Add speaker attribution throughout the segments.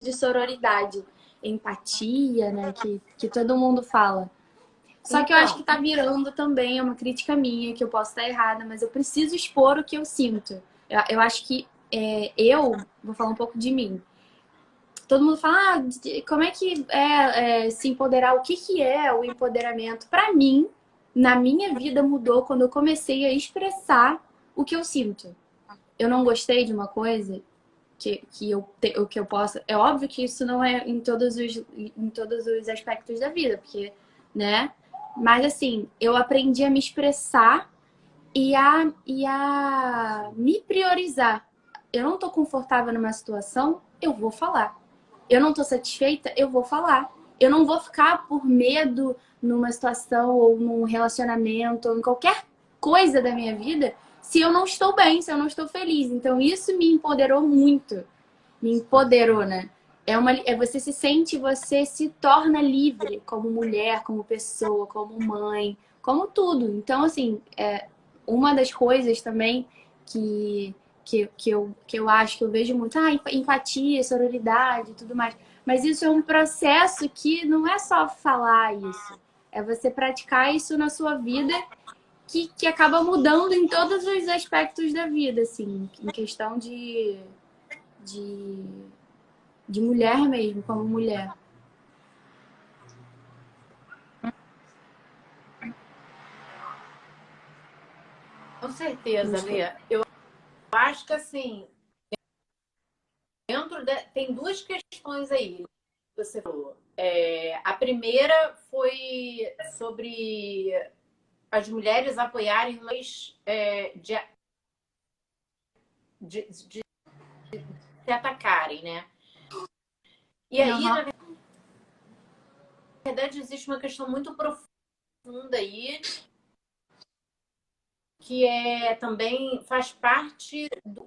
Speaker 1: de sororidade, empatia, né? Que todo mundo fala. Só que eu acho que tá virando também, é uma crítica minha, que eu posso estar errada, mas eu preciso expor o que eu sinto. Eu acho que vou falar um pouco de mim. Todo mundo fala, como é que se empoderar? O que que é o empoderamento? Para mim, na minha vida mudou quando eu comecei a expressar o que eu sinto. Eu não gostei de uma coisa que eu possa. É óbvio que isso não é em todos os aspectos da vida, porque, né? Mas assim, eu aprendi a me expressar e a me priorizar. Eu não tô confortável numa situação, eu vou falar. Eu não tô satisfeita, eu vou falar. Eu não vou ficar por medo numa situação ou num relacionamento ou em qualquer coisa da minha vida se eu não estou bem, se eu não estou feliz. Então isso me empoderou muito. Me empoderou, né? Você se sente, você se torna livre como mulher, como pessoa, como mãe, como tudo. Então, assim, uma das coisas também que, que eu acho que eu vejo muito, empatia, sororidade e tudo mais. Mas isso é um processo que não é só falar isso, é você praticar isso na sua vida que acaba mudando em todos os aspectos da vida, assim, em questão de, de mulher mesmo, como mulher.
Speaker 2: Com certeza, Lê. Eu acho que assim, tem duas questões aí que você falou. A primeira foi sobre as mulheres apoiarem mais de se atacarem, né? E aí,
Speaker 1: Uhum.
Speaker 2: na verdade, existe uma questão muito profunda aí, que também faz parte do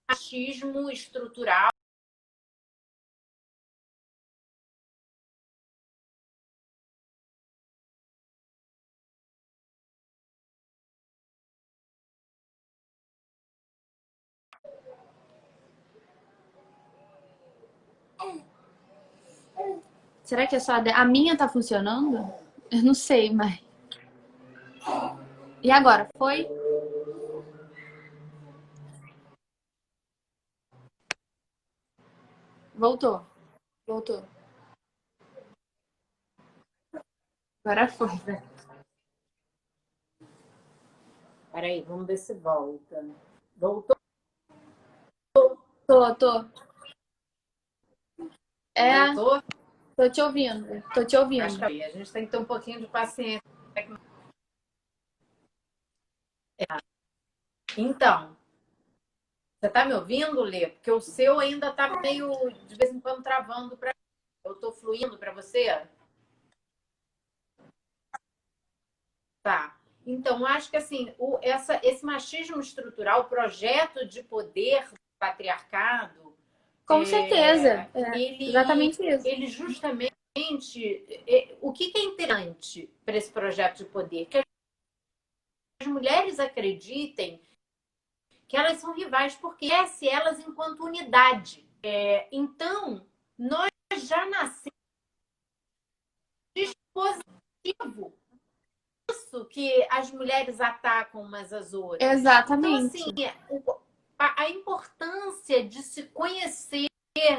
Speaker 2: machismo estrutural.
Speaker 1: Será que é só a minha tá funcionando? Eu não sei, mas. E agora? Foi? Voltou. Voltou. Agora foi, velho.
Speaker 2: Peraí, vamos ver se volta. Voltou?
Speaker 1: Tô. É,
Speaker 2: Voltou?
Speaker 1: tô te ouvindo. Tô te
Speaker 2: Acho
Speaker 1: ouvindo.
Speaker 2: que a gente tem que ter um pouquinho de paciência. Então, você tá me ouvindo, Lê? Porque o seu ainda tá meio, de vez em quando, travando para eu tô fluindo para você? Tá. Então, acho que assim, esse machismo estrutural, o projeto de poder do patriarcado,
Speaker 1: Com certeza.
Speaker 2: ele,
Speaker 1: Exatamente isso.
Speaker 2: ele justamente. O que é interessante para esse projeto de poder? Que as mulheres acreditem que elas são rivais, porque se elas enquanto unidade. Então, nós já nascemos dispositivo isso que as mulheres atacam umas às outras. Então, assim,
Speaker 1: Exatamente.
Speaker 2: a importância de se conhecer,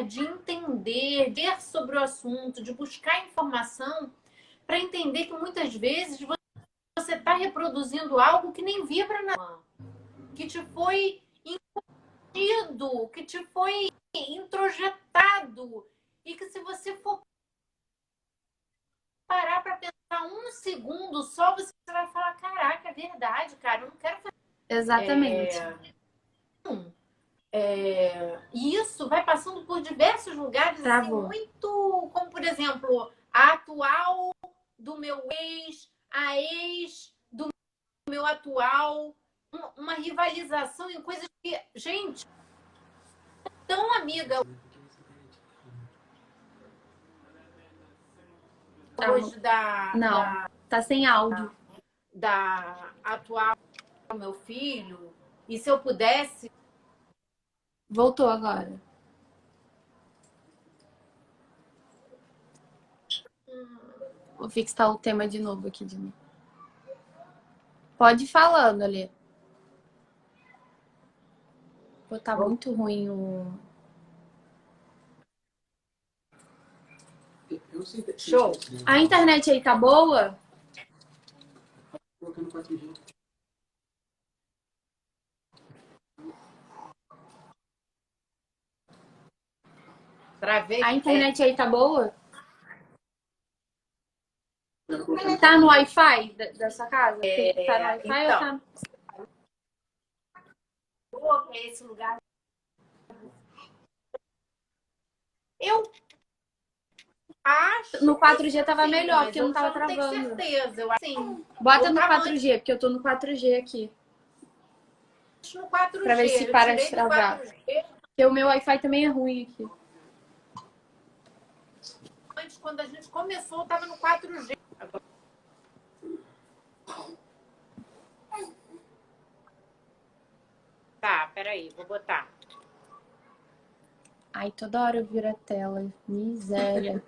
Speaker 2: de entender, de ler sobre o assunto, de buscar informação, para entender que muitas vezes você está reproduzindo algo que nem via para nada, que te foi incutido, que te foi introjetado, e que se você for parar para pensar um segundo só, você vai falar: caraca, é verdade, cara, eu não quero fazer.
Speaker 1: Exatamente.
Speaker 2: E isso vai passando por diversos lugares, assim,
Speaker 1: Travou.
Speaker 2: muito. Como, por exemplo, a atual do meu ex, a ex do meu atual, uma rivalização em coisas que, gente, tão amiga
Speaker 1: Travou.
Speaker 2: hoje
Speaker 1: Não. Tá sem áudio.
Speaker 2: da atual do meu filho, e se eu pudesse.
Speaker 1: Voltou agora. Vou fixar o tema de novo aqui de novo. Pode ir falando ali. Pô, tá muito ruim o...
Speaker 2: Show.
Speaker 1: A internet aí tá boa?
Speaker 3: Colocando 4G.
Speaker 2: Travei.
Speaker 1: A internet aí tá boa? Tá no Wi-Fi da sua casa? Tá no Wi-Fi ou tá...
Speaker 2: É esse lugar. Eu acho.
Speaker 1: No 4G tava
Speaker 2: sim,
Speaker 1: melhor,
Speaker 2: mas
Speaker 1: porque não tava
Speaker 2: eu tenho
Speaker 1: travando.
Speaker 2: certeza. Eu assim.
Speaker 1: Bota no 4G, porque eu tô no 4G aqui.
Speaker 2: No 4G.
Speaker 1: Pra ver se
Speaker 2: eu
Speaker 1: para de
Speaker 2: tirei do
Speaker 1: travar.
Speaker 2: 4G.
Speaker 1: Porque o meu Wi-Fi também é ruim aqui.
Speaker 2: Antes, quando a gente começou, tava no 4G. Agora... Tá, peraí, vou botar.
Speaker 1: Ai, toda hora eu viro a tela. Miséria.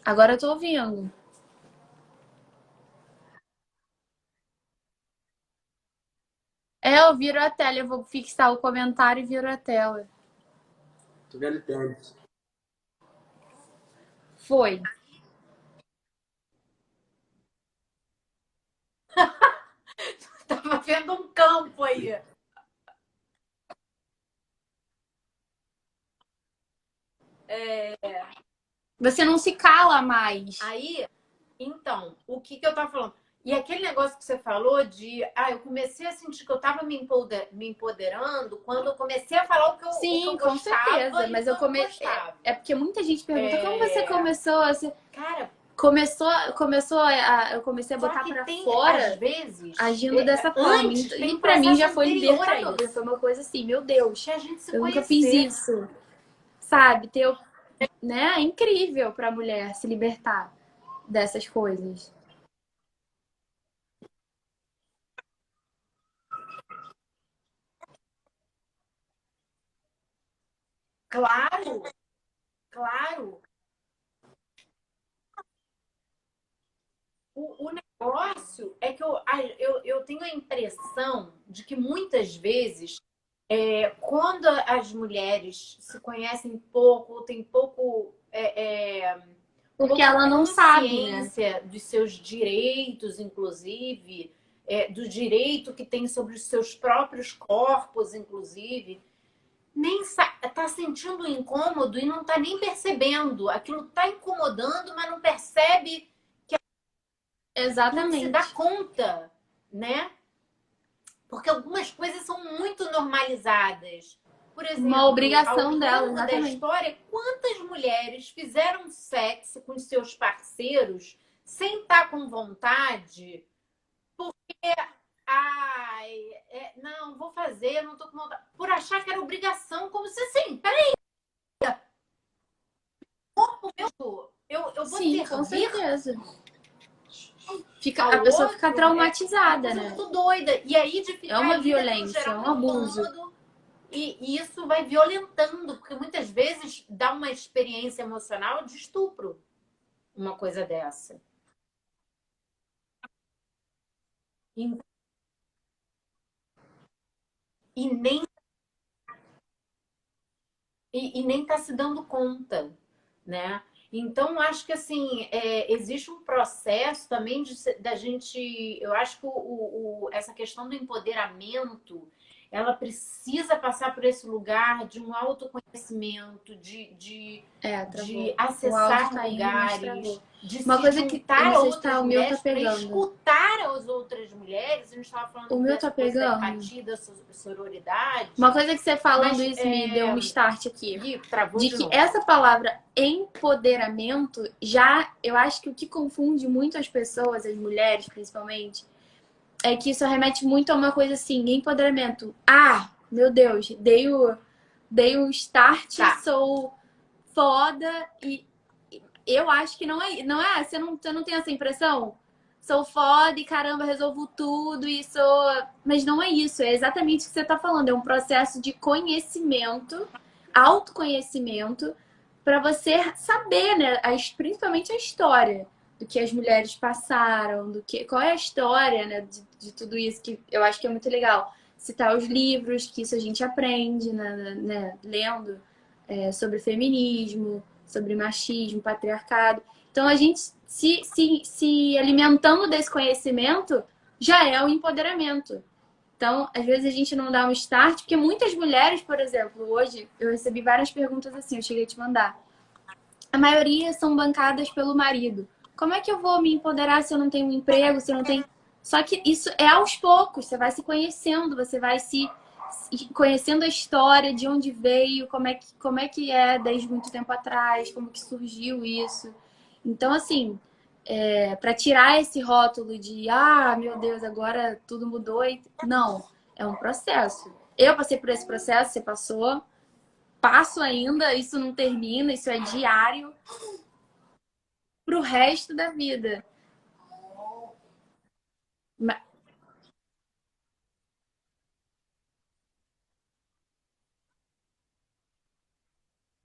Speaker 1: Agora eu tô ouvindo. É, eu viro a tela. Eu vou fixar o comentário e viro a tela.
Speaker 3: Tô vendo tênis.
Speaker 1: Foi.
Speaker 2: Tava vendo um campo aí.
Speaker 1: Você não se cala mais.
Speaker 2: Aí, então, o que eu tava falando? E aquele negócio que você falou de... eu comecei a sentir que eu tava me empoderando quando eu comecei a falar o que eu
Speaker 1: Sim,
Speaker 2: gostava
Speaker 1: com certeza.
Speaker 2: e
Speaker 1: Mas
Speaker 2: o
Speaker 1: eu
Speaker 2: que eu não
Speaker 1: comecei.
Speaker 2: gostava.
Speaker 1: É porque muita gente pergunta como você começou a ser...
Speaker 2: Cara,
Speaker 1: eu comecei a
Speaker 2: só
Speaker 1: botar
Speaker 2: que
Speaker 1: pra
Speaker 2: tem,
Speaker 1: fora
Speaker 2: às vezes,
Speaker 1: agindo dessa forma.
Speaker 2: antes, tem
Speaker 1: E pra mim já foi
Speaker 2: anterior a
Speaker 1: libertador.
Speaker 2: isso.
Speaker 1: Foi uma coisa assim, meu Deus,
Speaker 2: Que a gente se
Speaker 1: eu nunca
Speaker 2: conhecer.
Speaker 1: fiz isso. Sabe? Né? É incrível pra mulher se libertar dessas coisas.
Speaker 2: Claro, claro. O negócio é que eu tenho a impressão de que muitas vezes, quando as mulheres se conhecem pouco, têm pouco,
Speaker 1: Porque
Speaker 2: pouca
Speaker 1: ela não sabe, né?
Speaker 2: consciência dos seus direitos, inclusive, do direito que tem sobre os seus próprios corpos, inclusive, nem tá sentindo incômodo e não tá nem percebendo. Aquilo tá incomodando, mas não percebe, não se
Speaker 1: Exatamente.
Speaker 2: dá conta, né? Porque algumas coisas são muito normalizadas. Por exemplo,
Speaker 1: Uma obrigação
Speaker 2: ao
Speaker 1: dela,
Speaker 2: longo da
Speaker 1: exatamente.
Speaker 2: história, quantas mulheres fizeram sexo com seus parceiros sem estar com vontade? Não, vou fazer, não tô com vontade. Por achar que era obrigação, como se assim, peraí, eu vou
Speaker 1: Sim, com
Speaker 2: servir
Speaker 1: certeza.
Speaker 2: ao
Speaker 1: A pessoa
Speaker 2: outro,
Speaker 1: fica traumatizada,
Speaker 2: é uma coisa
Speaker 1: né?
Speaker 2: muito doida. E aí de ficar
Speaker 1: É uma
Speaker 2: ali, daquilo
Speaker 1: violência,
Speaker 2: gerar
Speaker 1: é um abuso.
Speaker 2: incômodo, e isso vai violentando, porque muitas vezes dá uma experiência emocional de estupro, uma coisa dessa. E, e nem nem tá se dando conta, né? Então, acho que assim, existe um processo também da gente. Eu acho que essa questão do empoderamento, ela precisa passar por esse lugar de um autoconhecimento, de
Speaker 1: Travou. O áudio
Speaker 2: acessar
Speaker 1: tá indo, mas
Speaker 2: lugares,
Speaker 1: travou.
Speaker 2: de
Speaker 1: Uma
Speaker 2: se
Speaker 1: coisa que,
Speaker 2: juntar
Speaker 1: eu não
Speaker 2: a
Speaker 1: sei se
Speaker 2: outras
Speaker 1: o meu tá
Speaker 2: mulheres para
Speaker 1: pegando.
Speaker 2: escutar as outras mulheres. A gente estava falando
Speaker 1: O meu
Speaker 2: dessa
Speaker 1: tá
Speaker 2: coisa da
Speaker 1: pegando.
Speaker 2: empatia, da sororidade.
Speaker 1: Uma coisa que você falando
Speaker 2: Mas,
Speaker 1: isso me deu um start aqui.
Speaker 2: Ih, travou
Speaker 1: De
Speaker 2: de
Speaker 1: que
Speaker 2: novo.
Speaker 1: essa palavra empoderamento, eu acho que o que confunde muito as pessoas, as mulheres principalmente, é que isso remete muito a uma coisa assim, empoderamento. Ah, meu Deus, dei o start,
Speaker 2: Tá.
Speaker 1: sou foda e eu acho que não é, você não tem essa impressão? Sou foda e caramba, resolvo tudo e sou... Mas não é isso, é exatamente o que você tá falando, é um processo de conhecimento, autoconhecimento, para você saber, né, principalmente a história do que as mulheres passaram, qual é a história, né, de tudo isso, que eu acho que é muito legal. Citar os livros, que isso a gente aprende, né, lendo sobre feminismo, sobre machismo, patriarcado. Então, a gente se alimentando desse conhecimento já é o empoderamento. Então, às vezes a gente não dá um start, porque muitas mulheres, por exemplo, hoje eu recebi várias perguntas assim, eu cheguei a te mandar. A maioria são bancadas pelo marido. Como é que eu vou me empoderar se eu não tenho um emprego, se eu não tenho... Só que isso é aos poucos, você vai se conhecendo, você vai se conhecendo a história, de onde veio, como é que é desde muito tempo atrás, como que surgiu isso. Então, assim, para tirar esse rótulo de, ah, meu Deus, agora tudo mudou. Não, é um processo. Eu passei por esse processo, você passou, passo ainda, isso não termina, isso é diário pro resto da vida.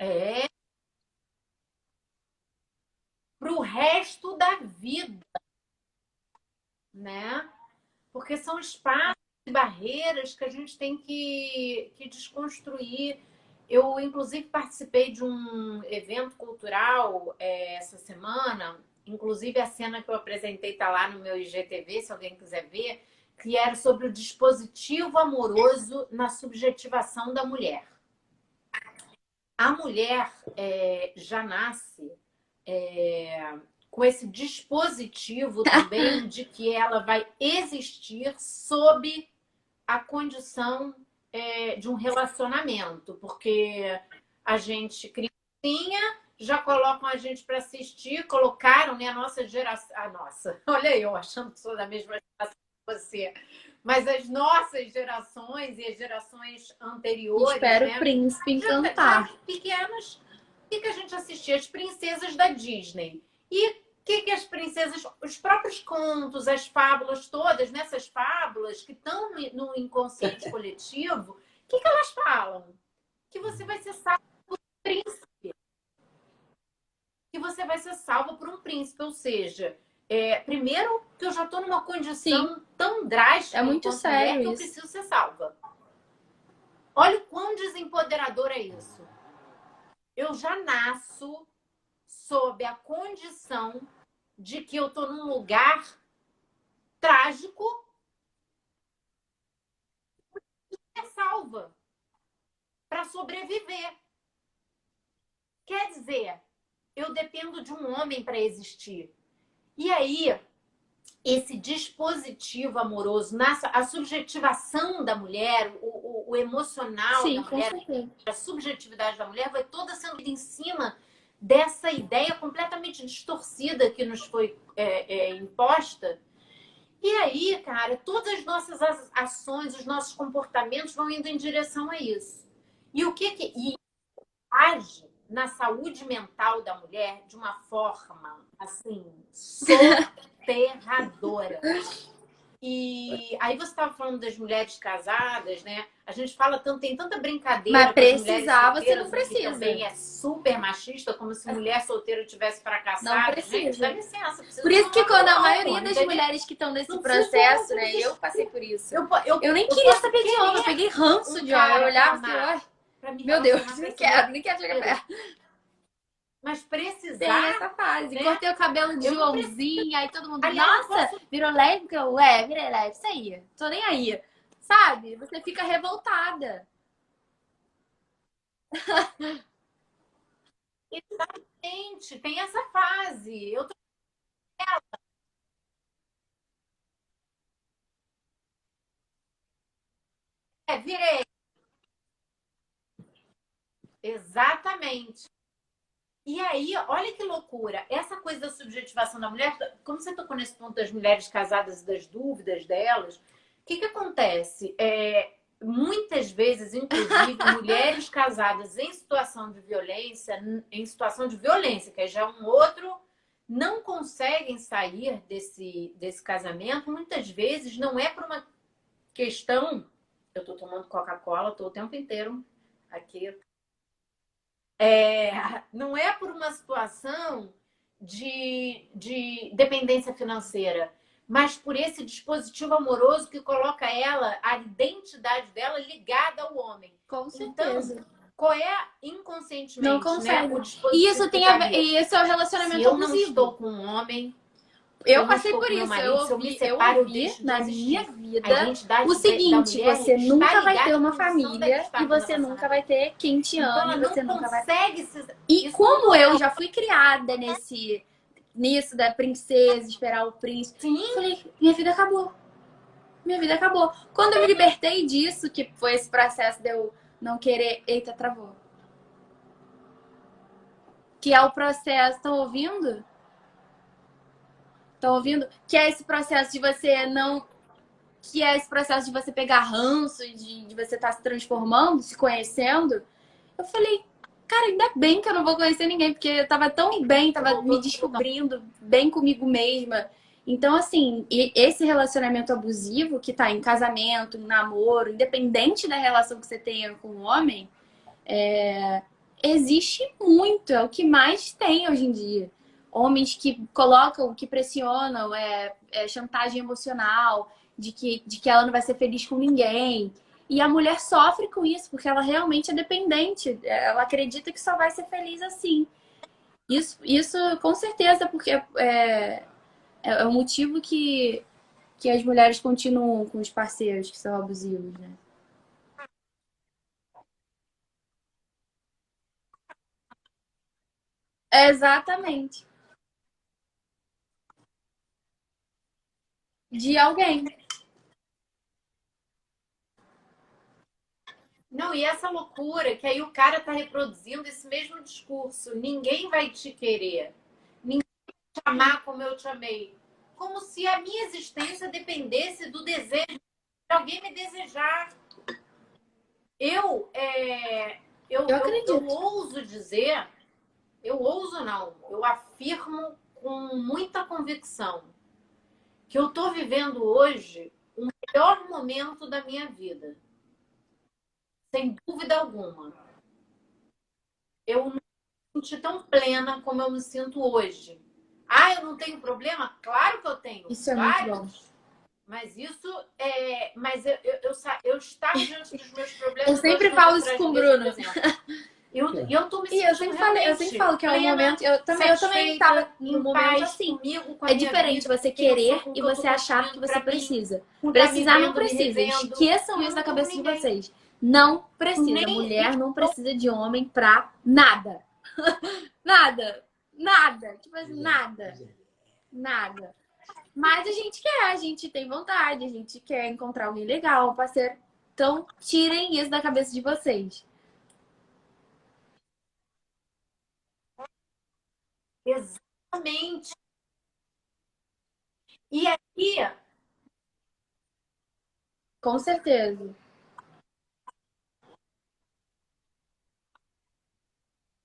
Speaker 2: É, pro resto da vida, né? Porque são espaços e barreiras que a gente tem que desconstruir. Eu, inclusive, participei de um evento cultural essa semana. Inclusive, a cena que eu apresentei está lá no meu IGTV, se alguém quiser ver, que era sobre o dispositivo amoroso na subjetivação da mulher. A mulher já nasce com esse dispositivo também de que ela vai existir sob a condição de um relacionamento, porque a gente criancinha já colocam a gente para assistir, colocaram, né, a nossa geração, a nossa, olha eu achando que sou da mesma geração que você, mas as nossas gerações e as gerações anteriores,
Speaker 1: Espero
Speaker 2: né,
Speaker 1: o príncipe encantar.
Speaker 2: pequenas, o que a gente assistia? As princesas da Disney. E o que as princesas, os próprios contos, as fábulas todas, nessas fábulas que estão no inconsciente coletivo, o que elas falam? Que você vai ser salvo por um príncipe. Que você vai ser salvo por um príncipe. Ou seja, primeiro que eu já estou numa condição
Speaker 1: Sim,
Speaker 2: tão drástica
Speaker 1: é muito
Speaker 2: enquanto mulher
Speaker 1: sério
Speaker 2: que eu
Speaker 1: isso.
Speaker 2: preciso ser salva. Olha o quão desempoderador é isso. Eu já nasço sob a condição de que eu estou num lugar trágico e é salva para sobreviver. Quer dizer, eu dependo de um homem para existir. E aí, esse dispositivo amoroso, a subjetivação da mulher, o emocional da
Speaker 1: Sim, com
Speaker 2: mulher,
Speaker 1: certeza.
Speaker 2: a subjetividade da mulher vai toda sendo em cima dessa ideia completamente distorcida que nos foi imposta. E aí, cara, todas as nossas ações, os nossos comportamentos vão indo em direção a isso. E o que age na saúde mental da mulher de uma forma, assim, soterradora. E aí você estava falando das mulheres casadas, né? A gente fala tanto, tem tanta brincadeira
Speaker 1: Mas
Speaker 2: com as mulheres
Speaker 1: precisar, você
Speaker 2: solteiras,
Speaker 1: não
Speaker 2: o que também
Speaker 1: precisa.
Speaker 2: é super machista, como se mulher solteira tivesse
Speaker 1: Não
Speaker 2: fracassado. Gente, dá
Speaker 1: precisa.
Speaker 2: licença, precisa
Speaker 1: Por isso que
Speaker 2: tomar
Speaker 1: quando a
Speaker 2: não,
Speaker 1: maioria das
Speaker 2: entendeu?
Speaker 1: mulheres que estão nesse
Speaker 2: Não precisa ser
Speaker 1: processo,
Speaker 2: homem,
Speaker 1: né? Eu passei por isso.
Speaker 2: eu
Speaker 1: Nem queria
Speaker 2: posso
Speaker 1: saber de homem, eu peguei ranço
Speaker 2: um
Speaker 1: de homem. Eu
Speaker 2: cara
Speaker 1: olhava
Speaker 2: pra
Speaker 1: assim,
Speaker 2: amar,
Speaker 1: ai,
Speaker 2: pra me
Speaker 1: meu Deus,
Speaker 2: relacionar,
Speaker 1: nem quero chegar perto.
Speaker 2: mas
Speaker 1: Tem
Speaker 2: precisar,
Speaker 1: essa fase.
Speaker 2: né?
Speaker 1: Cortei o cabelo de
Speaker 2: Eu não preciso.
Speaker 1: Joãozinho, aí todo mundo,
Speaker 2: Aliás,
Speaker 1: nossa, virou lésbica? Ué, virei lésbica, isso aí. Tô nem aí. Sabe? Você fica revoltada.
Speaker 2: exatamente, tem essa fase. Eu tô... virei. Exatamente. E aí, olha que loucura. Essa coisa da subjetivação da mulher, como você tocou nesse ponto das mulheres casadas e das dúvidas delas, o que acontece? Muitas vezes, inclusive, mulheres casadas em situação de violência, que já é um outro, não conseguem sair desse casamento, muitas vezes não é por uma questão. Eu estou tomando Coca-Cola, estou o tempo inteiro aqui. Não é por uma situação de dependência financeira, mas por esse dispositivo amoroso que coloca ela, a identidade dela ligada ao homem.
Speaker 1: Com
Speaker 2: Então,
Speaker 1: certeza.
Speaker 2: qual é
Speaker 1: Não
Speaker 2: inconscientemente, né,
Speaker 1: consegue.
Speaker 2: o
Speaker 1: E
Speaker 2: dispositivo
Speaker 1: isso
Speaker 2: que
Speaker 1: tem a
Speaker 2: está
Speaker 1: ver,
Speaker 2: ali?
Speaker 1: e esse é o
Speaker 2: Se
Speaker 1: relacionamento
Speaker 2: eu não estou
Speaker 1: abusivo.
Speaker 2: com um homem,
Speaker 1: Eu
Speaker 2: eu não
Speaker 1: passei
Speaker 2: estou
Speaker 1: por
Speaker 2: com meu
Speaker 1: isso.
Speaker 2: marido, se eu me
Speaker 1: Eu
Speaker 2: separo, eu
Speaker 1: ouvi
Speaker 2: deixo de
Speaker 1: na minha
Speaker 2: existir. A
Speaker 1: vida o
Speaker 2: identidade da
Speaker 1: seguinte:
Speaker 2: mulher
Speaker 1: você
Speaker 2: está
Speaker 1: nunca vai ter
Speaker 2: ligada à
Speaker 1: uma
Speaker 2: condição dela
Speaker 1: família e
Speaker 2: estar no
Speaker 1: você nunca vai
Speaker 2: relacionamento.
Speaker 1: ter quem te
Speaker 2: Então,
Speaker 1: ame,
Speaker 2: ela não
Speaker 1: você nunca vai.
Speaker 2: consegue se...
Speaker 1: E
Speaker 2: Isso não
Speaker 1: como eu
Speaker 2: é
Speaker 1: já fui criada nisso da princesa, esperar o príncipe,
Speaker 2: sim.
Speaker 1: eu falei, minha vida acabou. Minha vida acabou. Quando eu me libertei disso, que foi esse processo de eu não querer. Eita, travou. Que é o processo. Estão ouvindo? Estão ouvindo? Que é esse processo de você não. Que é esse processo de você pegar ranço, de você estar se transformando, se conhecendo. Eu falei, cara, ainda bem que eu não vou conhecer ninguém, porque eu tava tão bem, tava me descobrindo bem comigo mesma. Então, assim, esse relacionamento abusivo que tá em casamento, em namoro, independente da relação que você tenha com o homem, existe muito, é o que mais tem hoje em dia. Homens que colocam, que pressionam, chantagem emocional, de que ela não vai ser feliz com ninguém. E a mulher sofre com isso, porque ela realmente é dependente. Ela acredita que só vai ser feliz assim. Isso com certeza, porque é o motivo que as mulheres continuam com os parceiros que são abusivos, né? Exatamente. De alguém.
Speaker 2: Não, e essa loucura que aí o cara tá reproduzindo esse mesmo discurso. Ninguém vai te querer. Ninguém vai te amar como eu te amei. Como se a minha existência dependesse do desejo de alguém me desejar. Eu, é,
Speaker 1: Eu
Speaker 2: eu
Speaker 1: acredito.
Speaker 2: ouso dizer, eu ouso não, eu afirmo com muita convicção que eu tô vivendo hoje o melhor momento da minha vida. Sem dúvida alguma. Eu não me senti tão plena como eu me sinto hoje. Ah, eu não tenho problema? Claro que eu tenho,
Speaker 1: Isso é muito bom.
Speaker 2: vários. Mas isso é. Mas eu estar diante dos meus
Speaker 1: Eu
Speaker 2: problemas hoje
Speaker 1: sempre
Speaker 2: não me
Speaker 1: falo isso
Speaker 2: traz
Speaker 1: com o
Speaker 2: peso, por
Speaker 1: Bruno.
Speaker 2: exemplo. Eu tô me
Speaker 1: E eu
Speaker 2: sentindo
Speaker 1: sempre falei, eu sempre falo
Speaker 2: realmente
Speaker 1: que é um momento.
Speaker 2: plena,
Speaker 1: Eu também tava
Speaker 2: satisfeita,
Speaker 1: num
Speaker 2: em
Speaker 1: momento
Speaker 2: paz
Speaker 1: assim.
Speaker 2: comigo, com a
Speaker 1: É
Speaker 2: minha
Speaker 1: diferente
Speaker 2: vida,
Speaker 1: você
Speaker 2: com quem eu sou,
Speaker 1: querer
Speaker 2: com o
Speaker 1: e
Speaker 2: que eu tô
Speaker 1: você achar que
Speaker 2: construindo
Speaker 1: você
Speaker 2: pra mim,
Speaker 1: precisa.
Speaker 2: com tá me
Speaker 1: Precisar não
Speaker 2: vendo, me
Speaker 1: precisa.
Speaker 2: revendo.
Speaker 1: Esqueçam
Speaker 2: E eu
Speaker 1: isso da
Speaker 2: não tô com
Speaker 1: cabeça de
Speaker 2: ninguém.
Speaker 1: vocês. Não precisa.
Speaker 2: Nem
Speaker 1: Mulher não precisa de homem pra nada. Nada. Nada. Tipo assim, nada. Nada. Mas a gente quer, a gente tem vontade, a gente quer encontrar alguém legal, um parceiro. Então, tirem isso da cabeça de vocês.
Speaker 2: exatamente. E aí,
Speaker 1: Com certeza.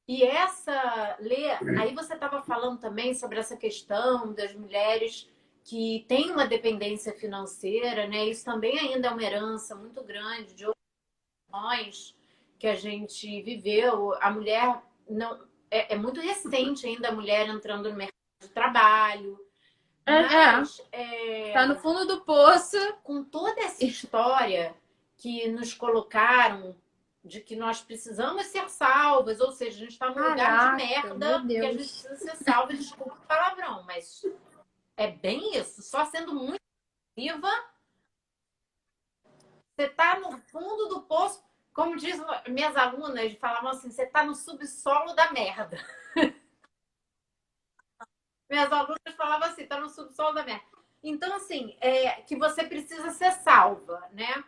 Speaker 2: e essa, Lê, aí você estava falando também sobre essa questão das mulheres que têm uma dependência financeira, né? Isso também ainda é uma herança muito grande de nós que a gente viveu. A mulher não é muito recente ainda a mulher entrando no mercado de trabalho,
Speaker 1: É.
Speaker 2: mas
Speaker 1: Tá no fundo do poço.
Speaker 2: com toda essa história que nos colocaram de que nós precisamos ser salvas, ou seja, a gente está num lugar de
Speaker 1: Caraca, meu
Speaker 2: merda porque a gente
Speaker 1: Deus.
Speaker 2: precisa ser salva, desculpa o palavrão, mas é bem isso. Só sendo muito viva, você está no fundo do poço. Como diz minhas alunas, falavam assim, você está no subsolo da merda. Minhas alunas falavam assim, está no subsolo da merda. Então, assim, que você precisa ser salva, né?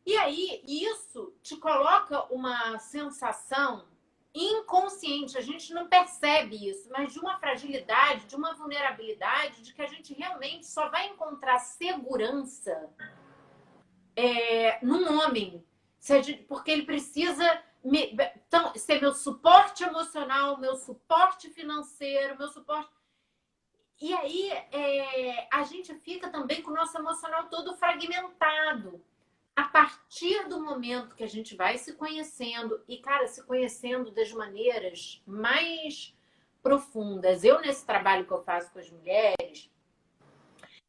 Speaker 2: E aí, isso te coloca uma sensação inconsciente, a gente não percebe isso, mas de uma fragilidade, de uma vulnerabilidade, de que a gente realmente só vai encontrar segurança num homem, porque ele precisa ser meu suporte emocional, meu suporte financeiro, meu suporte. E aí a gente fica também com o nosso emocional todo fragmentado. a partir do momento que a gente vai se conhecendo e, cara, se conhecendo das maneiras mais profundas. Eu, nesse trabalho que eu faço com as mulheres,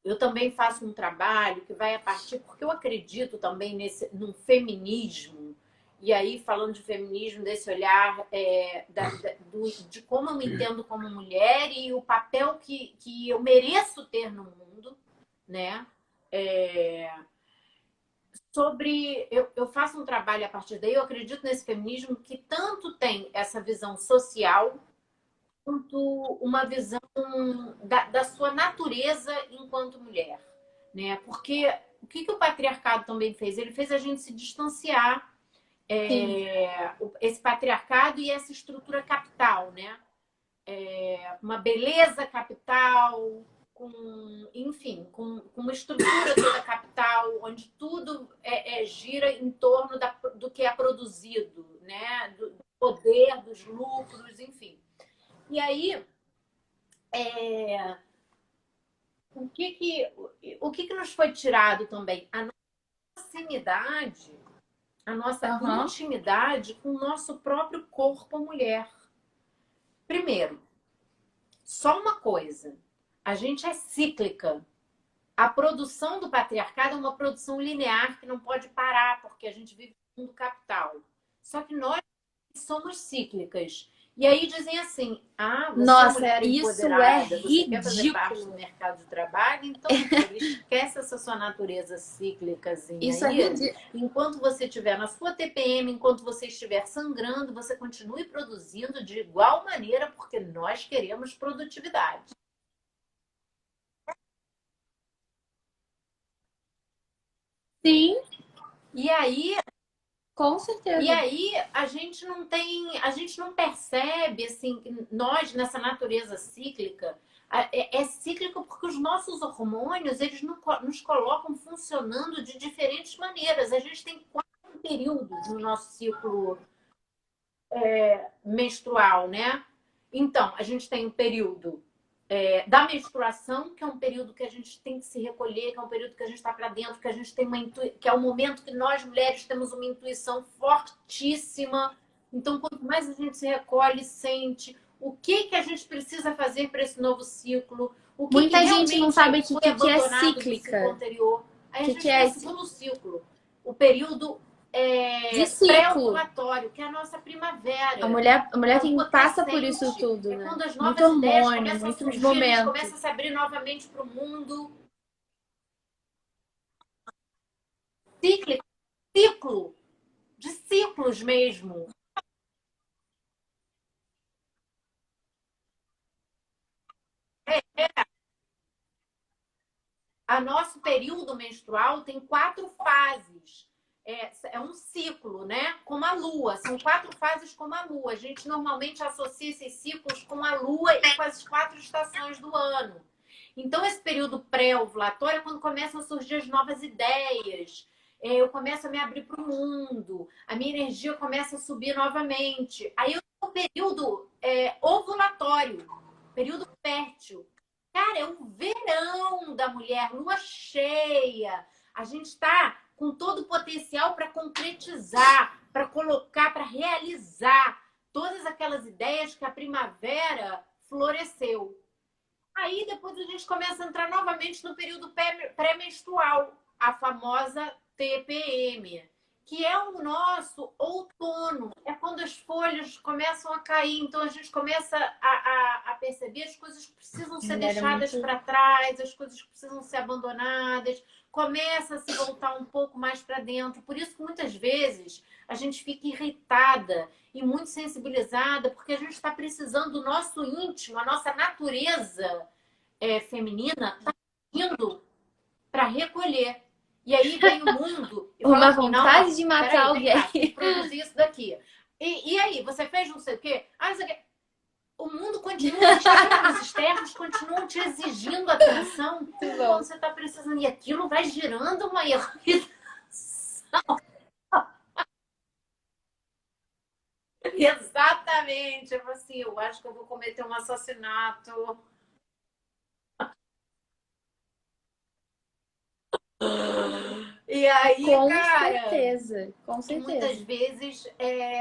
Speaker 2: eu também faço um trabalho que vai a partir, porque eu acredito também num feminismo, e aí falando de feminismo, desse olhar de como eu me entendo como mulher e o papel que eu mereço ter no mundo, né? Eu faço um trabalho a partir daí, eu acredito nesse feminismo que tanto tem essa visão social quanto uma visão da sua natureza enquanto mulher, né? Porque o que o patriarcado também fez? Ele fez a gente se distanciar esse patriarcado e essa estrutura capital, né? Uma beleza capital, enfim, com uma estrutura toda capital, onde tudo gira em torno do que é produzido, né? Do poder, dos lucros, enfim. E aí, o que nos foi tirado também? A nossa proximidade, a nossa intimidade com o nosso próprio corpo mulher. Primeiro, só uma coisa, a gente é cíclica. A produção do patriarcado é uma produção linear que não pode parar, porque a gente vive no mundo capital. Só que nós somos cíclicas. E aí dizem assim, você é mulher empoderada, você quer fazer parte do mercado de trabalho, então esquece essa sua natureza cíclicazinha
Speaker 1: isso
Speaker 2: aí.
Speaker 1: É ridículo.
Speaker 2: Enquanto você estiver na sua TPM, enquanto você estiver sangrando, você continue produzindo de igual maneira, porque nós queremos produtividade.
Speaker 1: Sim.
Speaker 2: E aí,
Speaker 1: com certeza.
Speaker 2: E aí a gente não percebe, assim, nós nessa natureza cíclica, é cíclico porque os nossos hormônios, eles nos colocam funcionando de diferentes maneiras. A gente tem 4 períodos no nosso ciclo menstrual, né? Então, a gente tem o período da menstruação, que é um período que a gente tem que se recolher, que é um período que a gente está para dentro, que a gente tem que é o momento que nós mulheres temos uma intuição fortíssima. Então, quanto mais a gente se recolhe, sente o que a gente precisa fazer para esse novo ciclo,
Speaker 1: muita gente não sabe o que é cíclica.
Speaker 2: Anterior. Aí a gente tem o segundo ciclo, o período pré-ovulatório, que é a nossa primavera.
Speaker 1: A mulher passa por isso tudo, né?
Speaker 2: Quando as
Speaker 1: muito
Speaker 2: novas
Speaker 1: hormônio, muitos momentos.
Speaker 2: A gente começa a se abrir novamente para o mundo. Ciclo. De ciclos mesmo. A nosso período menstrual tem 4 fases. É um ciclo, né? Como a lua. São 4 fases como a lua. A gente normalmente associa esses ciclos com a lua e com as 4 estações do ano. Então, esse período pré-ovulatório é quando começam a surgir as novas ideias. Eu começo a me abrir para o mundo. A minha energia começa a subir novamente. Aí, o período ovulatório, período fértil. Cara, é um verão da mulher, lua cheia. A gente está com todo o potencial para concretizar, para colocar, para realizar todas aquelas ideias que a primavera floresceu. Aí depois a gente começa a entrar novamente no período pré-menstrual, a famosa TPM, que é o nosso outono. É quando as folhas começam a cair, então a gente começa a perceber as coisas que precisam ser deixadas para trás, as coisas que precisam ser abandonadas, começa a se voltar um pouco mais para dentro. Por isso que muitas vezes a gente fica irritada e muito sensibilizada, porque a gente está precisando do nosso íntimo, a nossa natureza feminina está indo para recolher. E aí vem o mundo e
Speaker 1: uma
Speaker 2: fala
Speaker 1: vontade
Speaker 2: assim,
Speaker 1: de matar alguém.
Speaker 2: Produzir isso daqui. E aí, você fez não sei o quê? O mundo continua, os estímulos externos continuam te exigindo atenção quando você está precisando. E aquilo vai gerando uma irritação. Exatamente. Eu assim, eu acho que eu vou cometer um assassinato. E E aí,
Speaker 1: Com
Speaker 2: cara,
Speaker 1: certeza, com
Speaker 2: que muitas
Speaker 1: certeza.
Speaker 2: vezes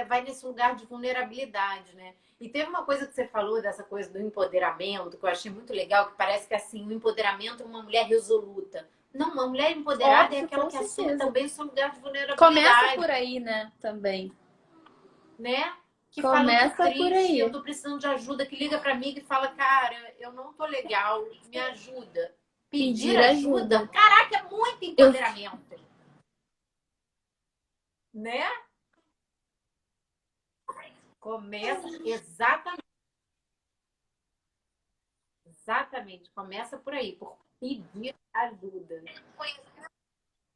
Speaker 2: vai nesse lugar de vulnerabilidade, né? E teve uma coisa que você falou dessa coisa do empoderamento, que eu achei muito legal, que parece que assim, o empoderamento é uma mulher resoluta. Não, uma mulher empoderada é
Speaker 1: Óbvio,
Speaker 2: aquela
Speaker 1: com
Speaker 2: que assume
Speaker 1: certeza.
Speaker 2: também seu lugar de
Speaker 1: Começa
Speaker 2: vulnerabilidade,
Speaker 1: por aí, né? Também.
Speaker 2: né? Que fala, eu tô
Speaker 1: Começa por
Speaker 2: triste, eu
Speaker 1: aí.
Speaker 2: tô precisando de ajuda, que liga pra mim e fala, cara, eu não tô legal, me ajuda. Pedir
Speaker 1: Pedir
Speaker 2: ajuda,
Speaker 1: ajuda.
Speaker 2: caraca, é muito
Speaker 1: Eu,
Speaker 2: empoderamento, né? Começa exatamente, exatamente, começa por aí, por pedir ajuda.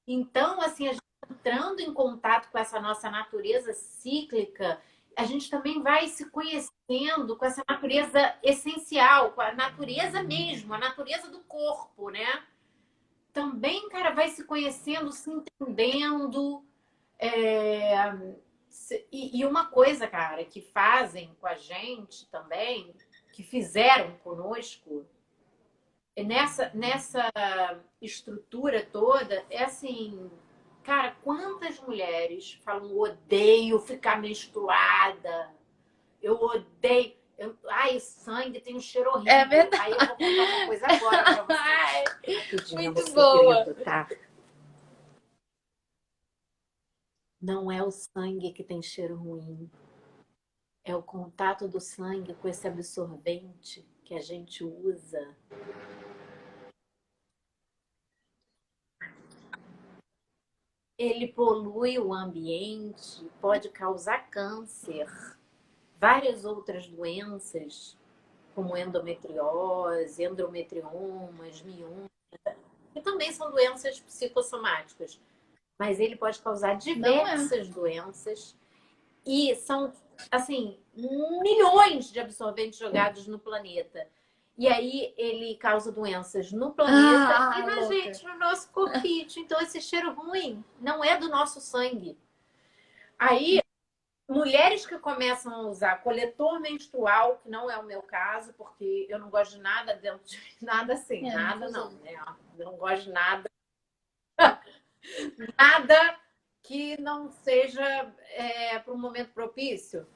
Speaker 2: Então, assim, a gente entrando em contato com essa nossa natureza cíclica, a gente também vai se conhecendo com essa natureza essencial, com a natureza mesmo, a natureza do corpo, né? Também, cara, vai se conhecendo, se entendendo. é, E uma coisa, cara, que fazem com a gente também, que fizeram conosco, nessa estrutura toda, é assim, cara, quantas mulheres falam, odeio ficar menstruada, eu odeio. Ai, sangue tem um cheiro
Speaker 1: é
Speaker 2: horrível.
Speaker 1: verdade.
Speaker 2: Aí eu vou contar uma coisa agora pra
Speaker 1: Ai,
Speaker 2: vocês. Rapidinho, é um
Speaker 1: muito boa.
Speaker 2: segredo, tá? Não é o sangue que tem cheiro ruim. É o contato do sangue com esse absorvente que a gente usa. Ele polui o ambiente, pode causar câncer, várias outras doenças, como endometriose, endometriomas, miomas, que também são doenças psicossomáticas. Mas ele pode causar
Speaker 1: Não é.
Speaker 2: diversas doenças e são, assim, milhões de absorventes jogados no planeta. E aí ele causa doenças no planeta e na
Speaker 1: Louca.
Speaker 2: gente, no nosso corpinho. Então esse cheiro ruim não é do nosso sangue. Aí, mulheres que começam a usar coletor menstrual, que não é o meu caso, porque eu não gosto de nada dentro de nada assim, nada não, né? Não gosto de nada, nada que não seja para um momento propício.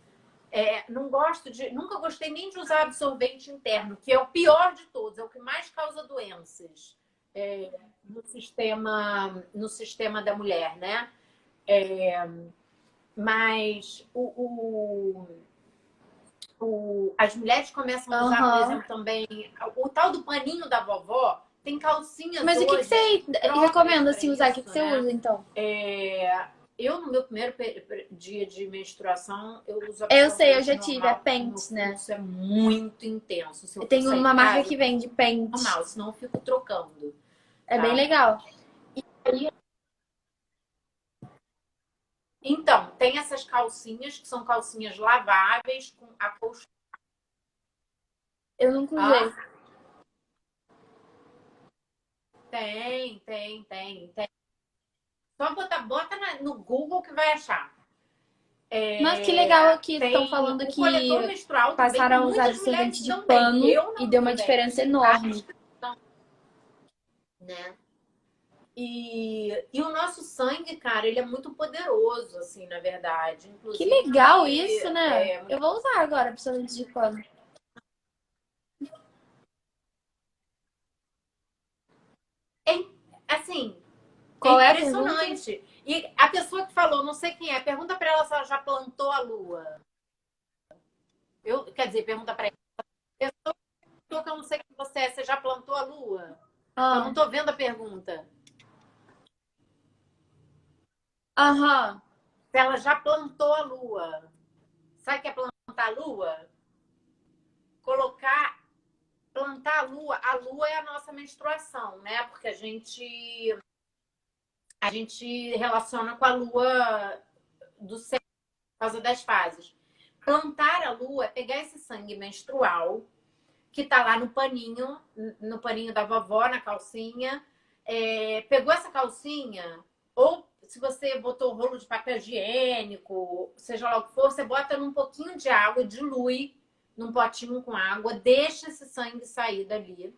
Speaker 2: Não gosto de, nunca gostei nem de usar absorvente interno, que é o pior de todos, é o que mais causa doenças no sistema da mulher, né? Mas as mulheres começam a usar, por
Speaker 1: Aham.
Speaker 2: exemplo, também o tal do paninho da vovó. Tem calcinhas
Speaker 1: Mas o que que
Speaker 2: hoje
Speaker 1: você
Speaker 2: próprias
Speaker 1: recomenda
Speaker 2: para
Speaker 1: assim usar? O que
Speaker 2: isso,
Speaker 1: que você
Speaker 2: né?
Speaker 1: usa então?
Speaker 2: Eu, no meu primeiro dia de menstruação, eu uso
Speaker 1: Eu sei, eu
Speaker 2: absorvente
Speaker 1: já tive, é
Speaker 2: normal, porque o meu
Speaker 1: Pants, né?
Speaker 2: fluxo é muito intenso. Se eu
Speaker 1: Eu
Speaker 2: for
Speaker 1: tenho
Speaker 2: sair
Speaker 1: uma
Speaker 2: de
Speaker 1: marca
Speaker 2: casa,
Speaker 1: que vende Pants.
Speaker 2: normal, senão eu fico trocando,
Speaker 1: É bem
Speaker 2: tá?
Speaker 1: legal.
Speaker 2: Então, tem essas calcinhas, que são calcinhas laváveis, com acolchoado.
Speaker 1: Eu nunca usei.
Speaker 2: Ah, tem. Só bota no Google que vai achar.
Speaker 1: Nossa, que legal que estão
Speaker 2: Tem
Speaker 1: falando
Speaker 2: o coletor
Speaker 1: que
Speaker 2: menstrual também, que
Speaker 1: passaram a usar
Speaker 2: muitas mulheres
Speaker 1: absorvente
Speaker 2: se
Speaker 1: de
Speaker 2: dão bem.
Speaker 1: pano
Speaker 2: Eu
Speaker 1: e
Speaker 2: não
Speaker 1: deu
Speaker 2: me
Speaker 1: uma
Speaker 2: dou bem,
Speaker 1: diferença
Speaker 2: mas tem vários
Speaker 1: enorme.
Speaker 2: que dão, né? E o nosso sangue, cara, ele é muito poderoso, assim, na verdade.
Speaker 1: Que
Speaker 2: Inclusive,
Speaker 1: legal isso, né?
Speaker 2: é,
Speaker 1: Eu vou usar agora absorvente de pano.
Speaker 2: assim, é
Speaker 1: Qual é a pergunta?
Speaker 2: impressionante. E a pessoa que falou, não sei quem é, pergunta pra ela se ela já plantou a lua. Quer dizer, pergunta pra ela. Pessoa que eu não sei quem você é, você já plantou a lua? Eu não
Speaker 1: Ah,
Speaker 2: tô vendo a pergunta.
Speaker 1: aham.
Speaker 2: Se ela já plantou a lua. Sabe o que é plantar a lua? Colocar, plantar a lua. A lua é a nossa menstruação, né? Porque a gente relaciona com a lua do céu por causa das fases. Plantar a lua é pegar esse sangue menstrual que tá lá no paninho da vovó, na calcinha. Pegou essa calcinha, ou se você botou rolo de papel higiênico, seja lá o que for, você bota num pouquinho de água, dilui num potinho com água, deixa esse sangue sair dali.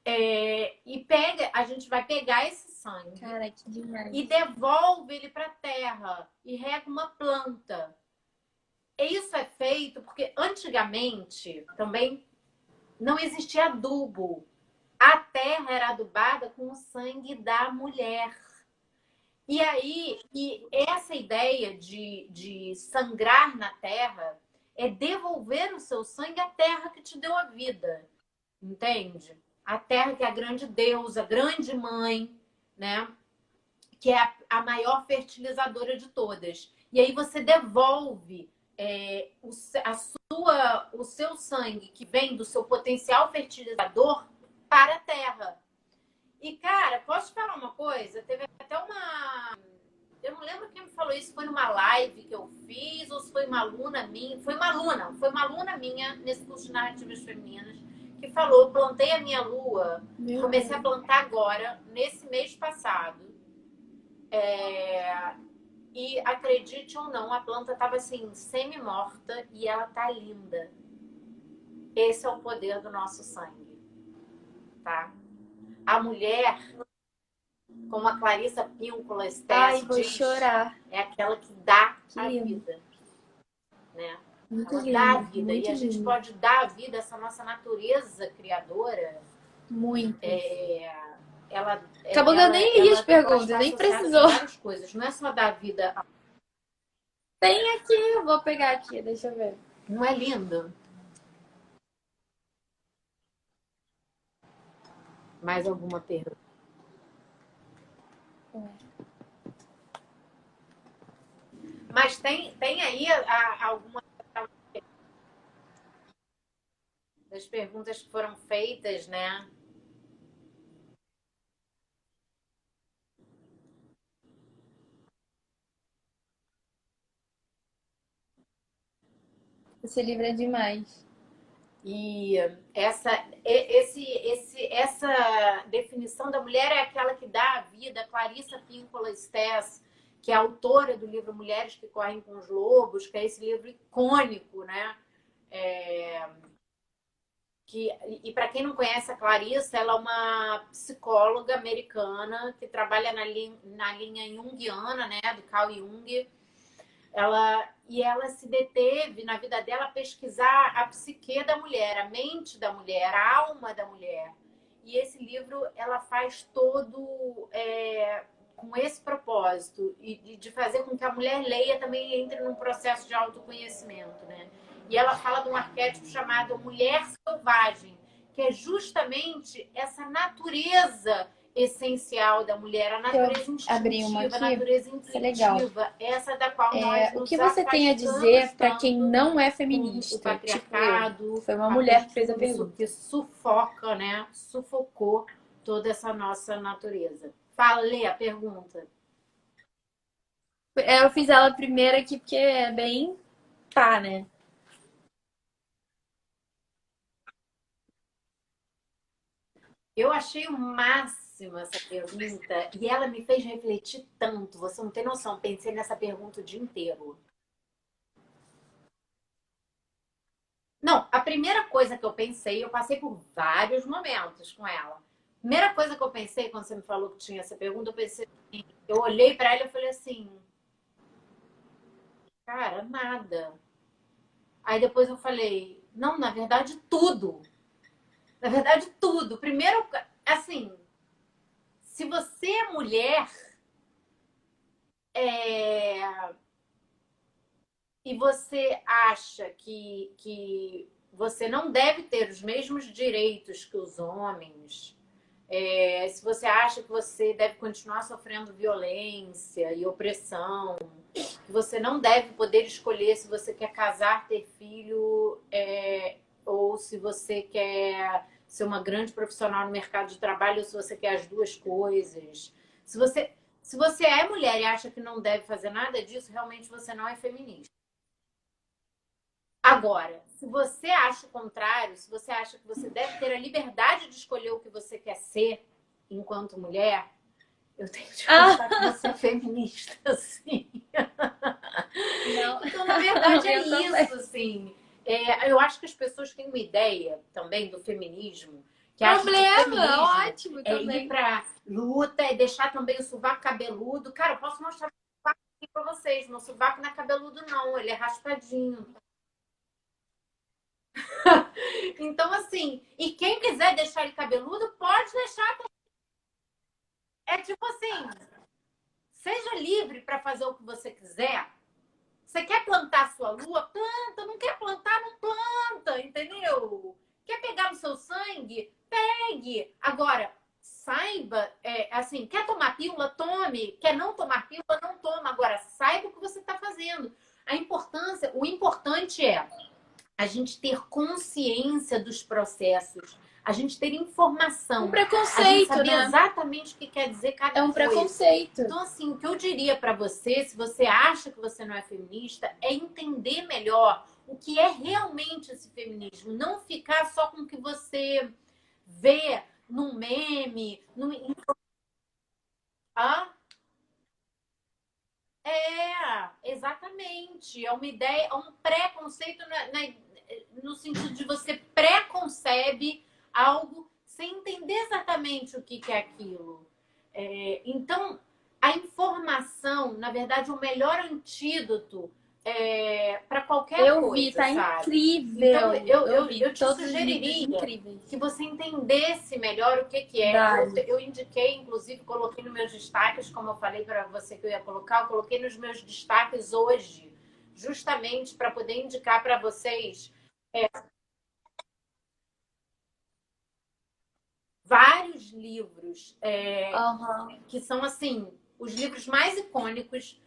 Speaker 2: A gente vai pegar esse sangue
Speaker 1: Cara, que demais.
Speaker 2: e devolve ele para a terra e rega uma planta. E isso é feito porque antigamente também não existia adubo. A terra era adubada com o sangue da mulher. E aí, essa ideia de sangrar na terra é devolver o seu sangue à terra que te deu a vida. Entende? A terra que é a grande deusa, a grande mãe, né? Que é a maior fertilizadora de todas. E aí você devolve o seu sangue, que vem do seu potencial fertilizador, para a terra. E, cara, posso te falar uma coisa? Teve até uma... Eu não lembro quem me falou isso, foi numa live que eu fiz, ou se foi uma aluna minha. Foi uma aluna minha nesse curso de narrativas femininas, que falou, plantei a minha lua, comecei a plantar agora, nesse mês passado. E acredite ou não, a planta estava assim, semi-morta e ela tá linda. Esse é o poder do nosso sangue, tá? A mulher, como a Clarissa Píncola
Speaker 1: Ai, vou
Speaker 2: diz,
Speaker 1: chorar.
Speaker 2: é aquela que dá
Speaker 1: Que
Speaker 2: a
Speaker 1: lindo.
Speaker 2: vida, né?
Speaker 1: Muito
Speaker 2: Ela
Speaker 1: lindo,
Speaker 2: dá a vida.
Speaker 1: muito
Speaker 2: E a gente
Speaker 1: lindo.
Speaker 2: pode dar a vida, essa nossa natureza criadora.
Speaker 1: Muito.
Speaker 2: Acabou
Speaker 1: que eu nem li as perguntas,
Speaker 2: está
Speaker 1: nem
Speaker 2: associada
Speaker 1: precisou.
Speaker 2: com várias coisas. Não é só dar vida.
Speaker 1: Tem aqui, eu vou pegar aqui, deixa eu ver.
Speaker 2: Não é lindo? Mais alguma pergunta? Mas tem aí alguma das perguntas que foram feitas, né?
Speaker 1: Esse livro é demais.
Speaker 2: E essa definição da mulher é aquela que dá a vida. Clarissa Píncola Stess, que é autora do livro Mulheres que Correm com os Lobos, que é esse livro icônico, né? E para quem não conhece a Clarissa, ela é uma psicóloga americana que trabalha na linha junguiana, né? Do Carl Jung. Ela se deteve na vida dela a pesquisar a psique da mulher, a mente da mulher, a alma da mulher. E esse livro ela faz todo com esse propósito e de fazer com que a mulher leia também entre num processo de autoconhecimento, né? E ela fala de um arquétipo chamado mulher selvagem, que é justamente essa natureza essencial da mulher, a natureza instintiva, a natureza intuitiva, essa da qual nós nos
Speaker 1: o que você tem a dizer para quem não é feminista?
Speaker 2: O patriarcado,
Speaker 1: tipo, foi uma mulher que fez a
Speaker 2: pergunta. Que sufoca, né? Sufocou toda essa nossa natureza. Fala, Lê, a pergunta.
Speaker 1: Eu fiz ela primeiro aqui porque é bem pá, né?
Speaker 2: Eu achei o máximo essa pergunta e ela me fez refletir tanto. Você não tem noção. Pensei nessa pergunta o dia inteiro. Não, a primeira coisa que eu pensei, eu passei por vários momentos com ela. Primeira coisa que eu pensei quando você me falou que tinha essa pergunta, eu olhei para ela e falei assim, cara, nada. Aí depois eu falei, não, na verdade tudo. Na verdade tudo. Primeiro, assim, se você é mulher e você acha que você não deve ter os mesmos direitos que os homens, se você acha que você deve continuar sofrendo violência e opressão, que você não deve poder escolher se você quer casar, ter filho, ou se você quer ser uma grande profissional no mercado de trabalho, ou se você quer as duas coisas. Se você é mulher e acha que não deve fazer nada disso, realmente você não é feminista. Agora, se você acha o contrário, se você acha que você deve ter a liberdade de escolher o que você quer ser enquanto mulher, eu tenho que te contar que você é feminista, sim.
Speaker 1: Não.
Speaker 2: Então, na verdade, é
Speaker 1: Eu
Speaker 2: isso, assim. Eu acho que as pessoas têm uma ideia também do feminismo que acha que o
Speaker 1: Problema,
Speaker 2: feminismo
Speaker 1: ótimo
Speaker 2: é
Speaker 1: também.
Speaker 2: ir pra luta, é deixar também o sovaco cabeludo. Cara, eu posso mostrar o sovaco aqui pra vocês. Meu sovaco não é cabeludo, não. Ele é raspadinho. Então, assim, e quem quiser deixar ele cabeludo, pode deixar. É tipo assim, seja livre para fazer o que você quiser. Você quer plantar sua lua? Planta. Não quer plantar? Não planta, entendeu? Quer pegar no seu sangue? Pegue. Agora, saiba, assim, quer tomar pílula? Tome. Quer não tomar pílula? Não toma. Agora, saiba o que você está fazendo. O importante é a gente ter consciência dos processos, a gente ter informação,
Speaker 1: Um
Speaker 2: a gente
Speaker 1: preconceito,
Speaker 2: saber
Speaker 1: né?
Speaker 2: exatamente o que quer dizer cada
Speaker 1: É um
Speaker 2: coisa.
Speaker 1: preconceito.
Speaker 2: Então, assim, o que eu diria para você, se você acha que você não é feminista, é entender melhor o que é realmente esse feminismo. Não ficar só com o que você vê num meme, Ah, exatamente. É uma ideia, é um preconceito no sentido de você preconcebe algo sem entender exatamente o que é aquilo. Então, a informação, na verdade, é o melhor antídoto para qualquer
Speaker 1: Eu vi,
Speaker 2: coisa,
Speaker 1: tá
Speaker 2: sabe?
Speaker 1: incrível.
Speaker 2: Então, eu,
Speaker 1: Eu
Speaker 2: eu,
Speaker 1: vi
Speaker 2: eu te
Speaker 1: todos os livros
Speaker 2: sugeriria
Speaker 1: incríveis.
Speaker 2: que você entendesse melhor o que é.
Speaker 1: Dale.
Speaker 2: Eu indiquei, inclusive, coloquei nos meus destaques, como eu falei para você que eu ia colocar, eu coloquei nos meus destaques hoje, justamente para poder indicar para vocês vários livros
Speaker 1: Aham.
Speaker 2: que são, assim, os livros mais icônicos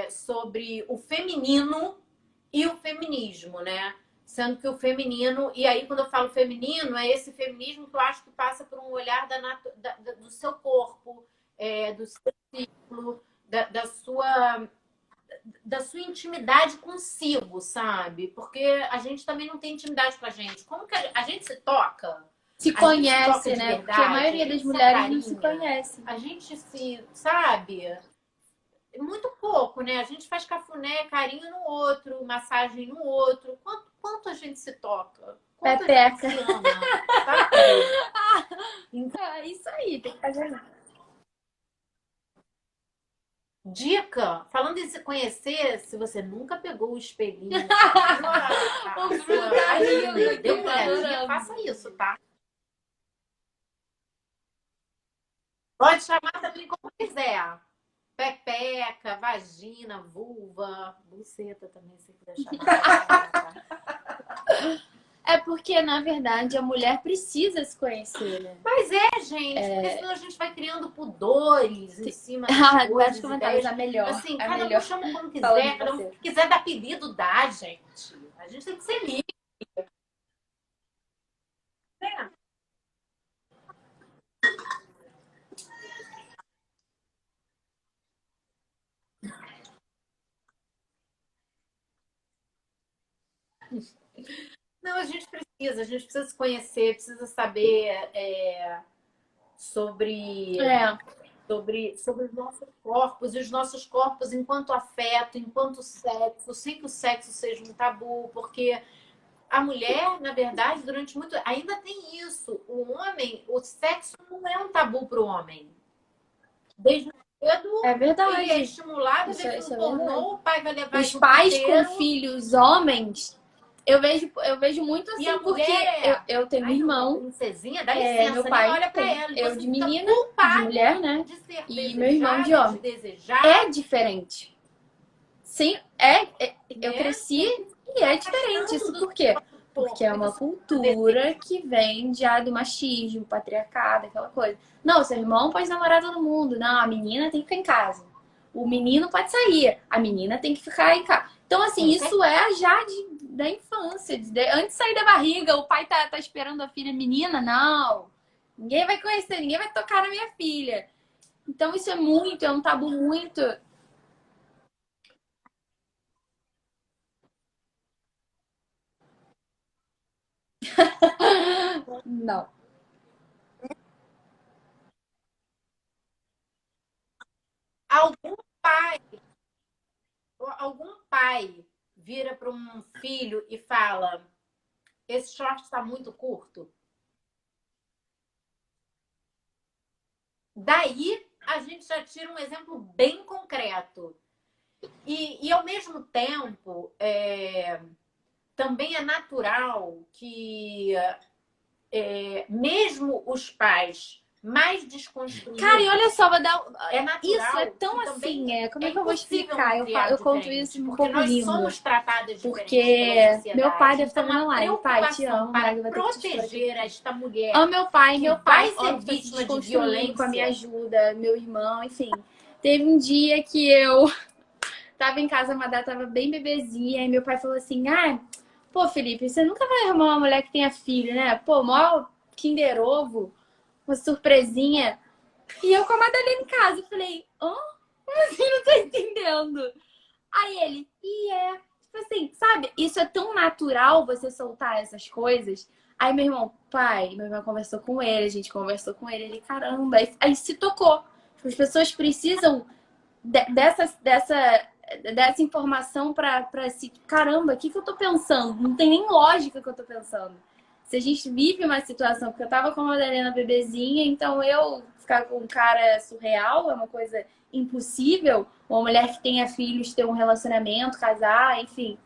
Speaker 2: sobre o feminino e o feminismo, né? Sendo que o feminino, e aí quando eu falo feminino, é esse feminismo que eu acho que passa por um olhar do seu corpo, do seu ciclo, da da sua intimidade consigo, sabe? Porque a gente também não tem intimidade com a gente. Como que a gente se toca?
Speaker 1: Se
Speaker 2: A gente se toca
Speaker 1: conhece,
Speaker 2: de
Speaker 1: né? Porque a
Speaker 2: verdade, a
Speaker 1: maioria das
Speaker 2: gente se
Speaker 1: mulheres não se
Speaker 2: acarinha,
Speaker 1: conhece.
Speaker 2: a gente se, sabe? Muito pouco, né? A gente faz cafuné, carinho no outro, massagem no outro. Quanto a gente se toca? Quanto a gente
Speaker 1: Pepeca.
Speaker 2: se ama, sabe?
Speaker 1: É isso aí, tem que fazer.
Speaker 2: Dica, falando em se conhecer, se você nunca pegou o espelhinho,
Speaker 1: O
Speaker 2: a
Speaker 1: Bruno
Speaker 2: sua
Speaker 1: tá rindo
Speaker 2: agenda, deu
Speaker 1: aqui,
Speaker 2: uma
Speaker 1: tá
Speaker 2: olhadinha,
Speaker 1: adorando.
Speaker 2: faça isso, tá? Pode chamar também como quiser. Pepeca, vagina, vulva, buceta também, se quiser chamar.
Speaker 1: É porque, na verdade, a mulher precisa se conhecer, né?
Speaker 2: Mas gente, porque senão a gente vai criando pudores em cima das
Speaker 1: Ah, vários
Speaker 2: coisas,
Speaker 1: comentários,
Speaker 2: ideias.
Speaker 1: a melhor.
Speaker 2: Assim,
Speaker 1: A
Speaker 2: cada um
Speaker 1: melhor
Speaker 2: chama como
Speaker 1: falando de
Speaker 2: quiser, cada um
Speaker 1: você.
Speaker 2: quiser dar apelido, dá, gente. A gente tem que ser livre, né? Não, a gente precisa se conhecer, precisa saber sobre,
Speaker 1: É,
Speaker 2: sobre os nossos corpos e os nossos corpos enquanto afeto, enquanto sexo, sem que o sexo seja um tabu, porque a mulher, na verdade, durante muito. Ainda tem isso. O homem, o sexo não é um tabu para o homem. Desde cedo,
Speaker 1: é
Speaker 2: ele é
Speaker 1: verdade.
Speaker 2: estimulado a ver
Speaker 1: Isso
Speaker 2: filme
Speaker 1: é verdade.
Speaker 2: pornô, o pai vai levar ele
Speaker 1: Os
Speaker 2: no
Speaker 1: pais com
Speaker 2: puteiro.
Speaker 1: filhos homens, eu vejo muito
Speaker 2: E a
Speaker 1: assim, porque
Speaker 2: mulher
Speaker 1: eu tenho um
Speaker 2: ai, não,
Speaker 1: irmão,
Speaker 2: princesinha, dá licença,
Speaker 1: meu
Speaker 2: nem
Speaker 1: pai
Speaker 2: olha pra
Speaker 1: tem
Speaker 2: ela. E
Speaker 1: eu
Speaker 2: você
Speaker 1: de
Speaker 2: fica
Speaker 1: menina, de
Speaker 2: culpada
Speaker 1: mulher, né?
Speaker 2: de ser
Speaker 1: E meu irmão de
Speaker 2: desejada, de
Speaker 1: homem.
Speaker 2: desejar,
Speaker 1: É diferente. Sim, eu
Speaker 2: né?
Speaker 1: cresci e é diferente.
Speaker 2: Gostando
Speaker 1: Isso
Speaker 2: do
Speaker 1: por quê?
Speaker 2: corpo.
Speaker 1: Porque é
Speaker 2: E
Speaker 1: uma
Speaker 2: você não deseja.
Speaker 1: cultura que vem já do machismo, patriarcado, aquela coisa. Não, seu irmão pode namorar todo mundo. Não, a menina tem que ficar em casa. O menino pode sair, a menina tem que ficar em casa. Então, assim, isso é já da infância. Antes de sair da barriga, o pai tá esperando a filha menina. Não, ninguém vai conhecer, ninguém vai tocar na minha filha. Então, isso é um tabu muito. Não.
Speaker 2: Algum pai, algum pai vira para um filho e fala: esse short está muito curto. daí a gente já tira um exemplo bem concreto. E ao mesmo tempo, também é natural que mesmo os pais mais desconstruídos...
Speaker 1: Cara, e olha só, vou dar...
Speaker 2: É natural
Speaker 1: isso é tão
Speaker 2: que também
Speaker 1: assim, como é que eu vou
Speaker 2: impossível
Speaker 1: explicar?
Speaker 2: não criar
Speaker 1: Eu conto
Speaker 2: diferente,
Speaker 1: isso um
Speaker 2: porque
Speaker 1: pouco
Speaker 2: nós
Speaker 1: lindo.
Speaker 2: somos tratadas diferentes
Speaker 1: Porque
Speaker 2: pela sociedade.
Speaker 1: meu pai deve estar
Speaker 2: Então,
Speaker 1: vendo
Speaker 2: a
Speaker 1: live. Pai, te
Speaker 2: preocupação
Speaker 1: amo,
Speaker 2: para
Speaker 1: mas vai ter que te
Speaker 2: proteger esta mulher
Speaker 1: amo meu pai,
Speaker 2: que vai ser
Speaker 1: óbvio, tá se
Speaker 2: vítima de
Speaker 1: desconstruindo com a minha
Speaker 2: violência.
Speaker 1: ajuda, meu irmão, enfim. Teve um dia que eu tava em casa, a Madá tava bem bebezinha, e meu pai falou assim, pô, Felipe, você nunca vai arrumar uma mulher que tenha filho, né? Pô, mó Kinder Ovo, uma surpresinha. E eu com a Madalena em casa, eu falei, como assim? Não tô entendendo. Aí ele, tipo assim, sabe? Isso é tão natural você soltar essas coisas. Aí meu irmão conversou com ele, a gente conversou com ele, caramba, aí se tocou. As pessoas precisam dessa informação pra se, caramba, o que eu tô pensando? Não tem nem lógica que eu tô pensando. Se a gente vive uma situação, porque eu tava com a Madalena bebezinha, então eu ficar com um cara surreal é uma coisa impossível. Uma mulher que tenha filhos, ter um relacionamento, casar, enfim.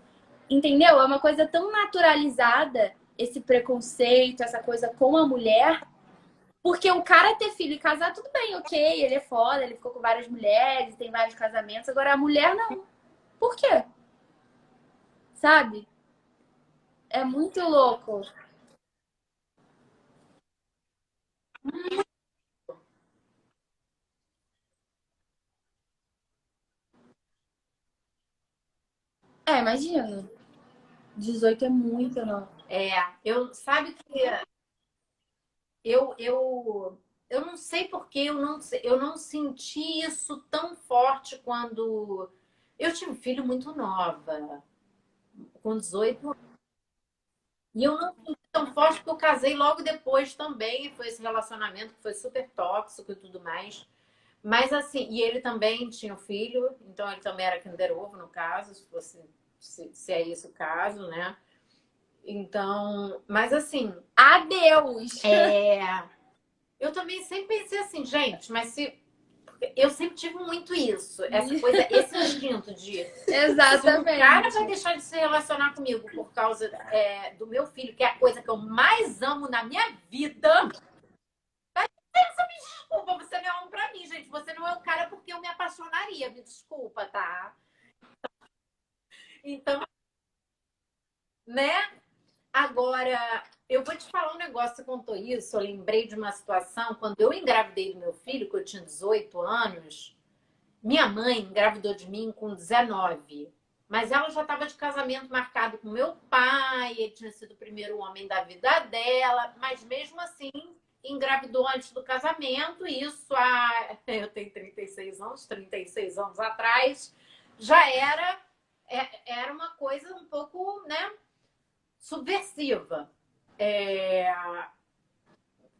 Speaker 1: Entendeu? É uma coisa tão naturalizada esse preconceito, essa coisa com a mulher. Porque o cara ter filho e casar, tudo bem, ok, ele é foda, ele ficou com várias mulheres, tem vários casamentos. Agora a mulher não. Por quê? Sabe? É muito louco. Imagina. 18 é muito, não.
Speaker 2: Sabe que eu não sei porque eu não senti isso tão forte quando eu tive um filho muito nova, com 18 anos. E eu não senti tão forte porque eu casei logo depois também. Foi esse relacionamento que foi super tóxico e tudo mais. Mas assim, e ele também tinha um filho, então ele também era Kinder Ovo, no caso, se é esse o caso, né? Então, mas assim,
Speaker 1: Adeus!
Speaker 2: eu também sempre pensei assim, gente, mas se eu sempre tive muito isso, essa coisa, esse instinto de
Speaker 1: Exatamente.
Speaker 2: se um cara vai deixar de se relacionar comigo por causa do meu filho, que é a coisa que eu mais amo na minha vida. Você me desculpa, você não é um pra mim, gente. Você não é um cara porque eu me apaixonaria, me desculpa, tá? Então, né? Agora, eu vou te falar um negócio, você contou isso, eu lembrei de uma situação, quando eu engravidei do meu filho, que eu tinha 18 anos, minha mãe engravidou de mim com 19. Mas ela já estava de casamento marcado com meu pai, ele tinha sido o primeiro homem da vida dela, mas mesmo assim engravidou antes do casamento. Isso eu tenho 36 anos atrás, já era uma coisa um pouco, né, subversiva.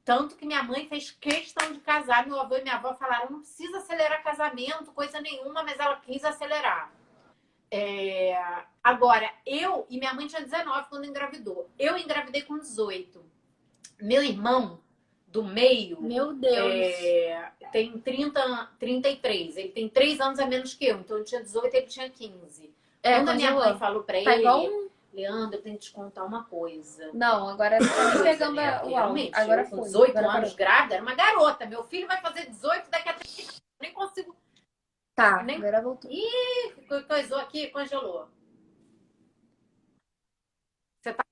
Speaker 2: Tanto que minha mãe fez questão de casar. Meu avô e minha avó falaram, não precisa acelerar casamento, coisa nenhuma, mas ela quis acelerar. Agora, eu e minha mãe tinha 19 quando engravidou. Eu engravidei com 18. Meu irmão do meio,
Speaker 1: Meu Deus,
Speaker 2: tem 33. Ele tem 3 anos a menos que eu. Então eu tinha 18 e ele tinha 15. Quando a minha
Speaker 1: congelou.
Speaker 2: mãe falou pra
Speaker 1: Tá
Speaker 2: ele,
Speaker 1: igual
Speaker 2: Leandro, eu tenho que te contar uma coisa.
Speaker 1: Não, agora tá me pegando o áudio.
Speaker 2: Realmente,
Speaker 1: Agora
Speaker 2: eu, com
Speaker 1: foi.
Speaker 2: 18
Speaker 1: Agora
Speaker 2: anos
Speaker 1: parou.
Speaker 2: grávida, era uma garota. Meu filho vai fazer 18 daqui a 3 anos. Nem consigo.
Speaker 1: Tá,
Speaker 2: Nem...
Speaker 1: agora voltou.
Speaker 2: Ih, coisou aqui, congelou. Você tá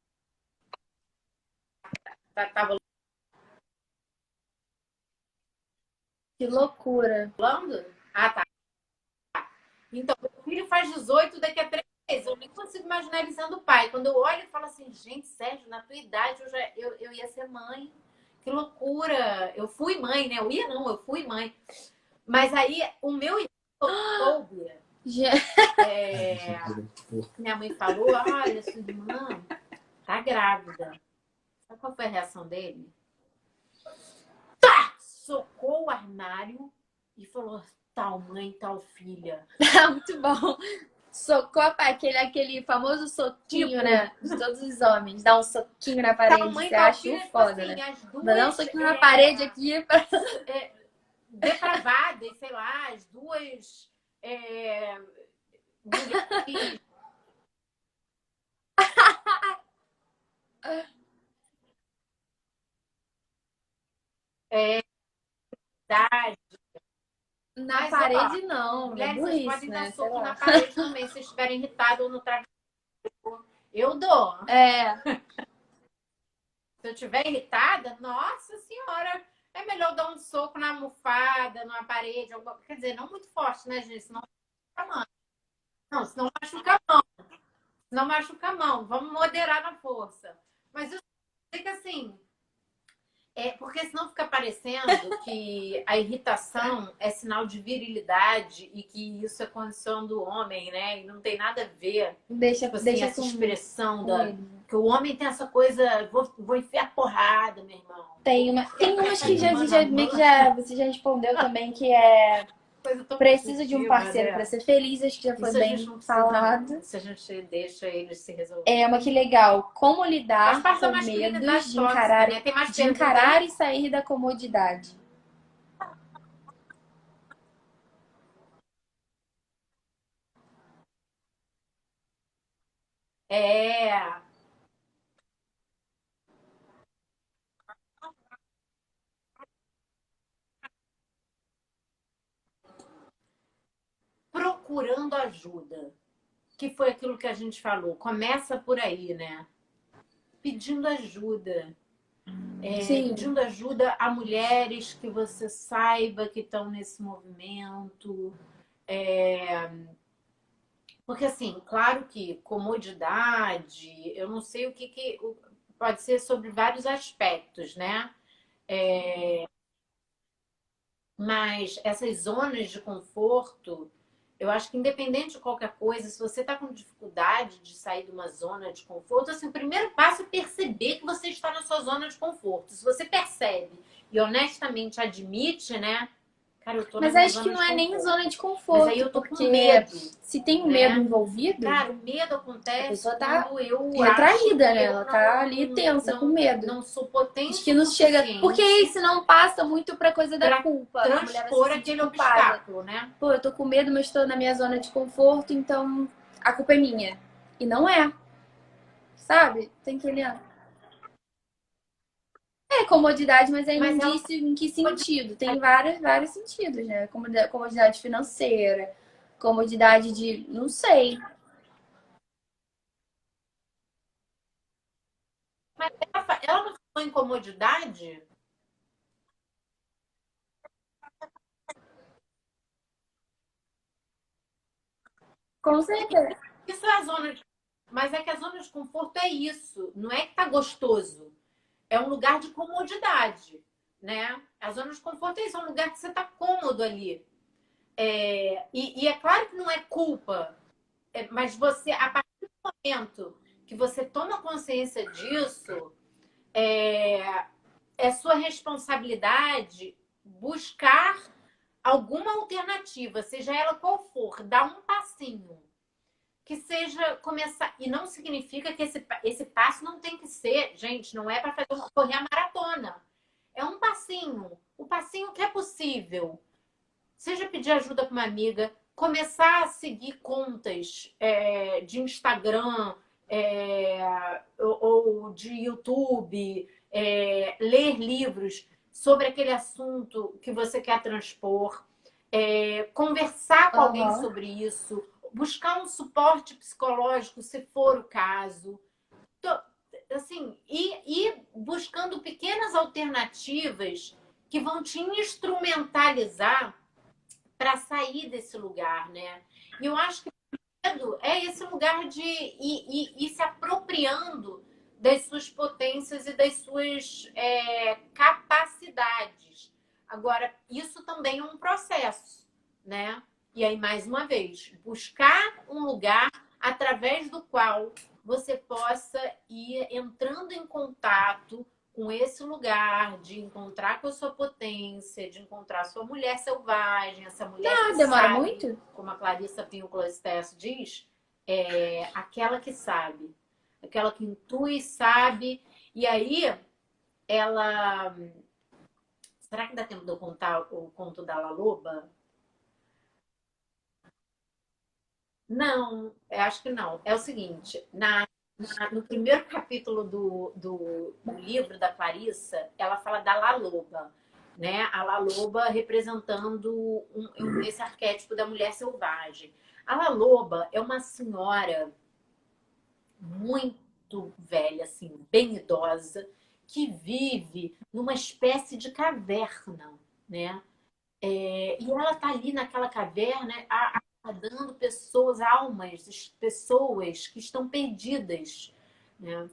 Speaker 1: Que loucura.
Speaker 2: rolando? Ah, tá. Então, meu filho faz 18 daqui a 3 meses. Eu nem consigo imaginar ele sendo pai. Quando eu olho, eu falo assim, gente, Sérgio, na tua idade eu ia ser mãe. Que loucura. Eu fui mãe, né? Eu ia não, eu fui mãe. Mas aí, o meu irmão soube. Minha mãe falou, olha, sua irmã tá grávida. Sabe qual foi a reação dele? Tá! Socou o armário e falou, tal mãe, tal filha.
Speaker 1: Muito bom. Socou aquele famoso soquinho, né? De todos os homens. Dá um soquinho na parede.
Speaker 2: Tal mãe,
Speaker 1: Você
Speaker 2: tal
Speaker 1: acha
Speaker 2: filha, tipo
Speaker 1: foda,
Speaker 2: assim,
Speaker 1: né?
Speaker 2: as duas...
Speaker 1: Vai dar um soquinho na parede aqui.
Speaker 2: depravadas, sei lá, as duas... É,
Speaker 1: Na
Speaker 2: mas, ó,
Speaker 1: parede não, é
Speaker 2: mulheres, vocês
Speaker 1: burrice,
Speaker 2: podem dar
Speaker 1: né? Sei
Speaker 2: soco na
Speaker 1: lá.
Speaker 2: parede também, se estiverem irritados ou no travesseiro. Eu dou.
Speaker 1: É,
Speaker 2: Se eu estiver irritada, nossa senhora, é melhor dar um soco na almofada, na parede, alguma... quer dizer, não muito forte, né, gente? Senão machuca a mão. Não, senão machuca a mão. Senão machuca a mão. Vamos moderar na força. Mas eu sei que assim, porque senão fica parecendo que a irritação é sinal de virilidade e que isso é condição do homem, né? E não tem nada a ver.
Speaker 1: deixa,
Speaker 2: Tipo assim,
Speaker 1: deixa
Speaker 2: essa expressão
Speaker 1: com
Speaker 2: da...
Speaker 1: ele.
Speaker 2: que o homem tem essa coisa, vou enfiar porrada, meu irmão.
Speaker 1: Tem umas que
Speaker 2: Mano a
Speaker 1: meio que
Speaker 2: mano.
Speaker 1: você já respondeu também, que é
Speaker 2: Coisa tão
Speaker 1: preciso de um
Speaker 2: positiva,
Speaker 1: parceiro
Speaker 2: né?
Speaker 1: para ser feliz, acho que já foi
Speaker 2: Isso a gente
Speaker 1: bem
Speaker 2: não precisa,
Speaker 1: falado.
Speaker 2: não. Isso a gente deixa eles se resolver.
Speaker 1: É uma que legal. Como
Speaker 2: Faz
Speaker 1: lidar
Speaker 2: parte da
Speaker 1: com medos
Speaker 2: masculinidade tóxica, né? Tem mais
Speaker 1: de
Speaker 2: pergunta
Speaker 1: encarar
Speaker 2: aí?
Speaker 1: e sair da comodidade?
Speaker 2: É. Procurando ajuda. Que foi aquilo que a gente falou. Começa por aí, né? Pedindo ajuda.
Speaker 1: Sim,
Speaker 2: Pedindo ajuda a mulheres que você saiba que estão nesse movimento. Porque, assim, claro que comodidade, eu não sei pode ser sobre vários aspectos, né? Mas essas zonas de conforto, eu acho que independente de qualquer coisa, se você está com dificuldade de sair de uma zona de conforto, assim, o primeiro passo é perceber que você está na sua zona de conforto. Se você percebe e honestamente admite, né? Cara, eu tô na
Speaker 1: mas
Speaker 2: minha
Speaker 1: acho que
Speaker 2: zona
Speaker 1: não
Speaker 2: de
Speaker 1: é nem
Speaker 2: conforto.
Speaker 1: zona de
Speaker 2: Mas aí
Speaker 1: conforto,
Speaker 2: eu tô com
Speaker 1: porque
Speaker 2: medo,
Speaker 1: se tem um medo
Speaker 2: né?
Speaker 1: envolvido,
Speaker 2: Cara, o medo
Speaker 1: a
Speaker 2: acontece
Speaker 1: pessoa tá
Speaker 2: quando eu acho
Speaker 1: retraída,
Speaker 2: que
Speaker 1: né?
Speaker 2: eu
Speaker 1: Ela tá ali tensa, com medo.
Speaker 2: não sou
Speaker 1: Acho
Speaker 2: potente
Speaker 1: que
Speaker 2: o
Speaker 1: não chega. Porque
Speaker 2: suficiente
Speaker 1: isso não passa muito pra coisa da
Speaker 2: para
Speaker 1: culpa. A mulher vai se
Speaker 2: transpor
Speaker 1: sentir
Speaker 2: aquele
Speaker 1: culpada.
Speaker 2: obstáculo, né?
Speaker 1: Pô, eu tô com medo, mas estou na minha zona de conforto, então a culpa é minha. E não é, sabe? Tem que olhar. É comodidade, mas é
Speaker 2: Mas ela
Speaker 1: indício em que
Speaker 2: pode.
Speaker 1: sentido? Tem vários sentidos, né? Comodidade financeira, comodidade de. Não sei.
Speaker 2: Mas ela não ficou incomodidade?
Speaker 1: Com certeza.
Speaker 2: Isso é a zona de. Mas é que a zona de conforto é isso. Não é que tá gostoso. É um lugar de comodidade, né? A zona de conforto é isso, é um lugar que você tá cômodo ali. E é claro que não é culpa, mas você, a partir do momento que você toma consciência disso, é, é sua responsabilidade buscar alguma alternativa, seja ela qual for, dar um passinho. Que seja começar. E não significa que esse passo não tem que ser, gente, não é para correr a maratona. É um passinho. O passinho que é possível. Seja pedir ajuda para uma amiga, começar a seguir contas de Instagram ou de YouTube, ler livros sobre aquele assunto que você quer transpor, conversar com alguém
Speaker 1: Aham.
Speaker 2: sobre isso, buscar um suporte psicológico, se for o caso. Assim, e buscando pequenas alternativas que vão te instrumentalizar para sair desse lugar, né? E eu acho que o medo é esse lugar de ir se apropriando das suas potências e das suas capacidades. Agora, isso também é um processo, né? E aí, mais uma vez, buscar um lugar através do qual você possa ir entrando em contato com esse lugar de encontrar com a sua potência, de encontrar a sua mulher selvagem, essa mulher
Speaker 1: Ah,
Speaker 2: que
Speaker 1: demora
Speaker 2: sabe,
Speaker 1: muito?
Speaker 2: como a Clarissa Pinkola Estés diz, aquela que sabe, aquela que intui, sabe, e aí ela Será que dá tempo de eu contar o conto da La Loba? Não, eu acho que não. É o seguinte, no primeiro capítulo do livro da Clarissa, ela fala da La Loba, né? A La Loba representando esse arquétipo da mulher selvagem. A La Loba é uma senhora muito velha, assim, bem idosa, que vive numa espécie de caverna, né? E ela tá ali naquela caverna, aguardando pessoas, almas, pessoas que estão perdidas, né?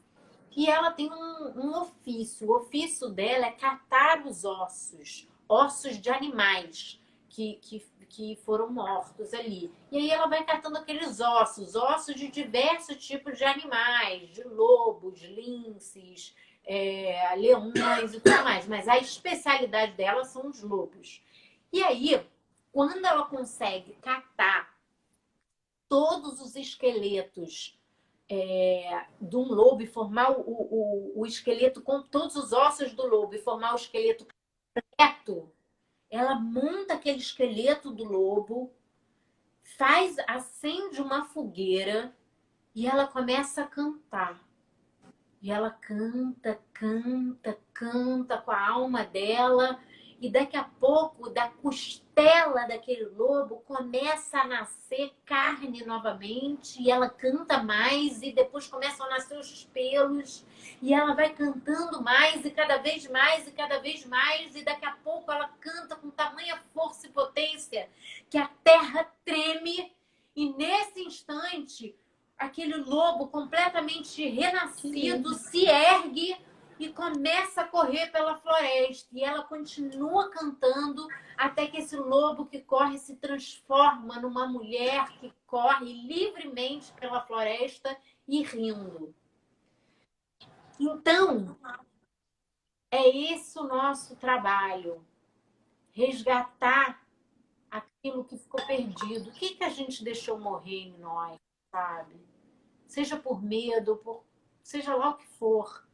Speaker 2: E ela tem um ofício. O ofício dela é catar os ossos de animais que foram mortos ali. E aí ela vai catando aqueles ossos de diversos tipos de animais, de lobos, linces, leões e tudo mais. Mas a especialidade dela são os lobos. E aí, quando ela consegue catar todos os esqueletos de um lobo e formar o esqueleto com todos os ossos do lobo e formar o esqueleto completo, ela monta aquele esqueleto do lobo, acende uma fogueira e ela começa a cantar. E ela canta, canta, canta com a alma dela. E daqui a pouco, da costela daquele lobo, começa a nascer carne novamente. E ela canta mais. E depois começam a nascer os pelos. E ela vai cantando mais, e cada vez mais, e cada vez mais. E daqui a pouco ela canta com tamanha força e potência que a terra treme. E nesse instante, aquele lobo completamente renascido se ergue e começa a correr pela floresta. E ela continua cantando até que esse lobo que corre se transforma numa mulher que corre livremente pela floresta e rindo. Então, é esse o nosso trabalho. Resgatar aquilo que ficou perdido. O que a gente deixou morrer em nós, sabe? Seja por medo, seja lá o que for.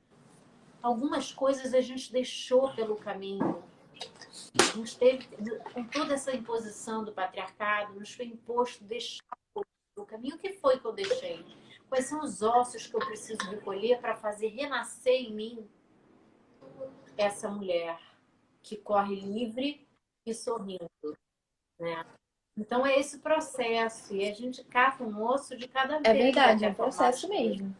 Speaker 2: Algumas coisas a gente deixou pelo caminho. A gente teve, com toda essa imposição do patriarcado, nos foi imposto deixar pelo caminho. O que foi que eu deixei? Quais são os ossos que eu preciso recolher para fazer renascer em mim essa mulher que corre livre e sorrindo, né? Então é esse processo, e a gente cata um osso de cada vez.
Speaker 1: É verdade, é um processo mesmo.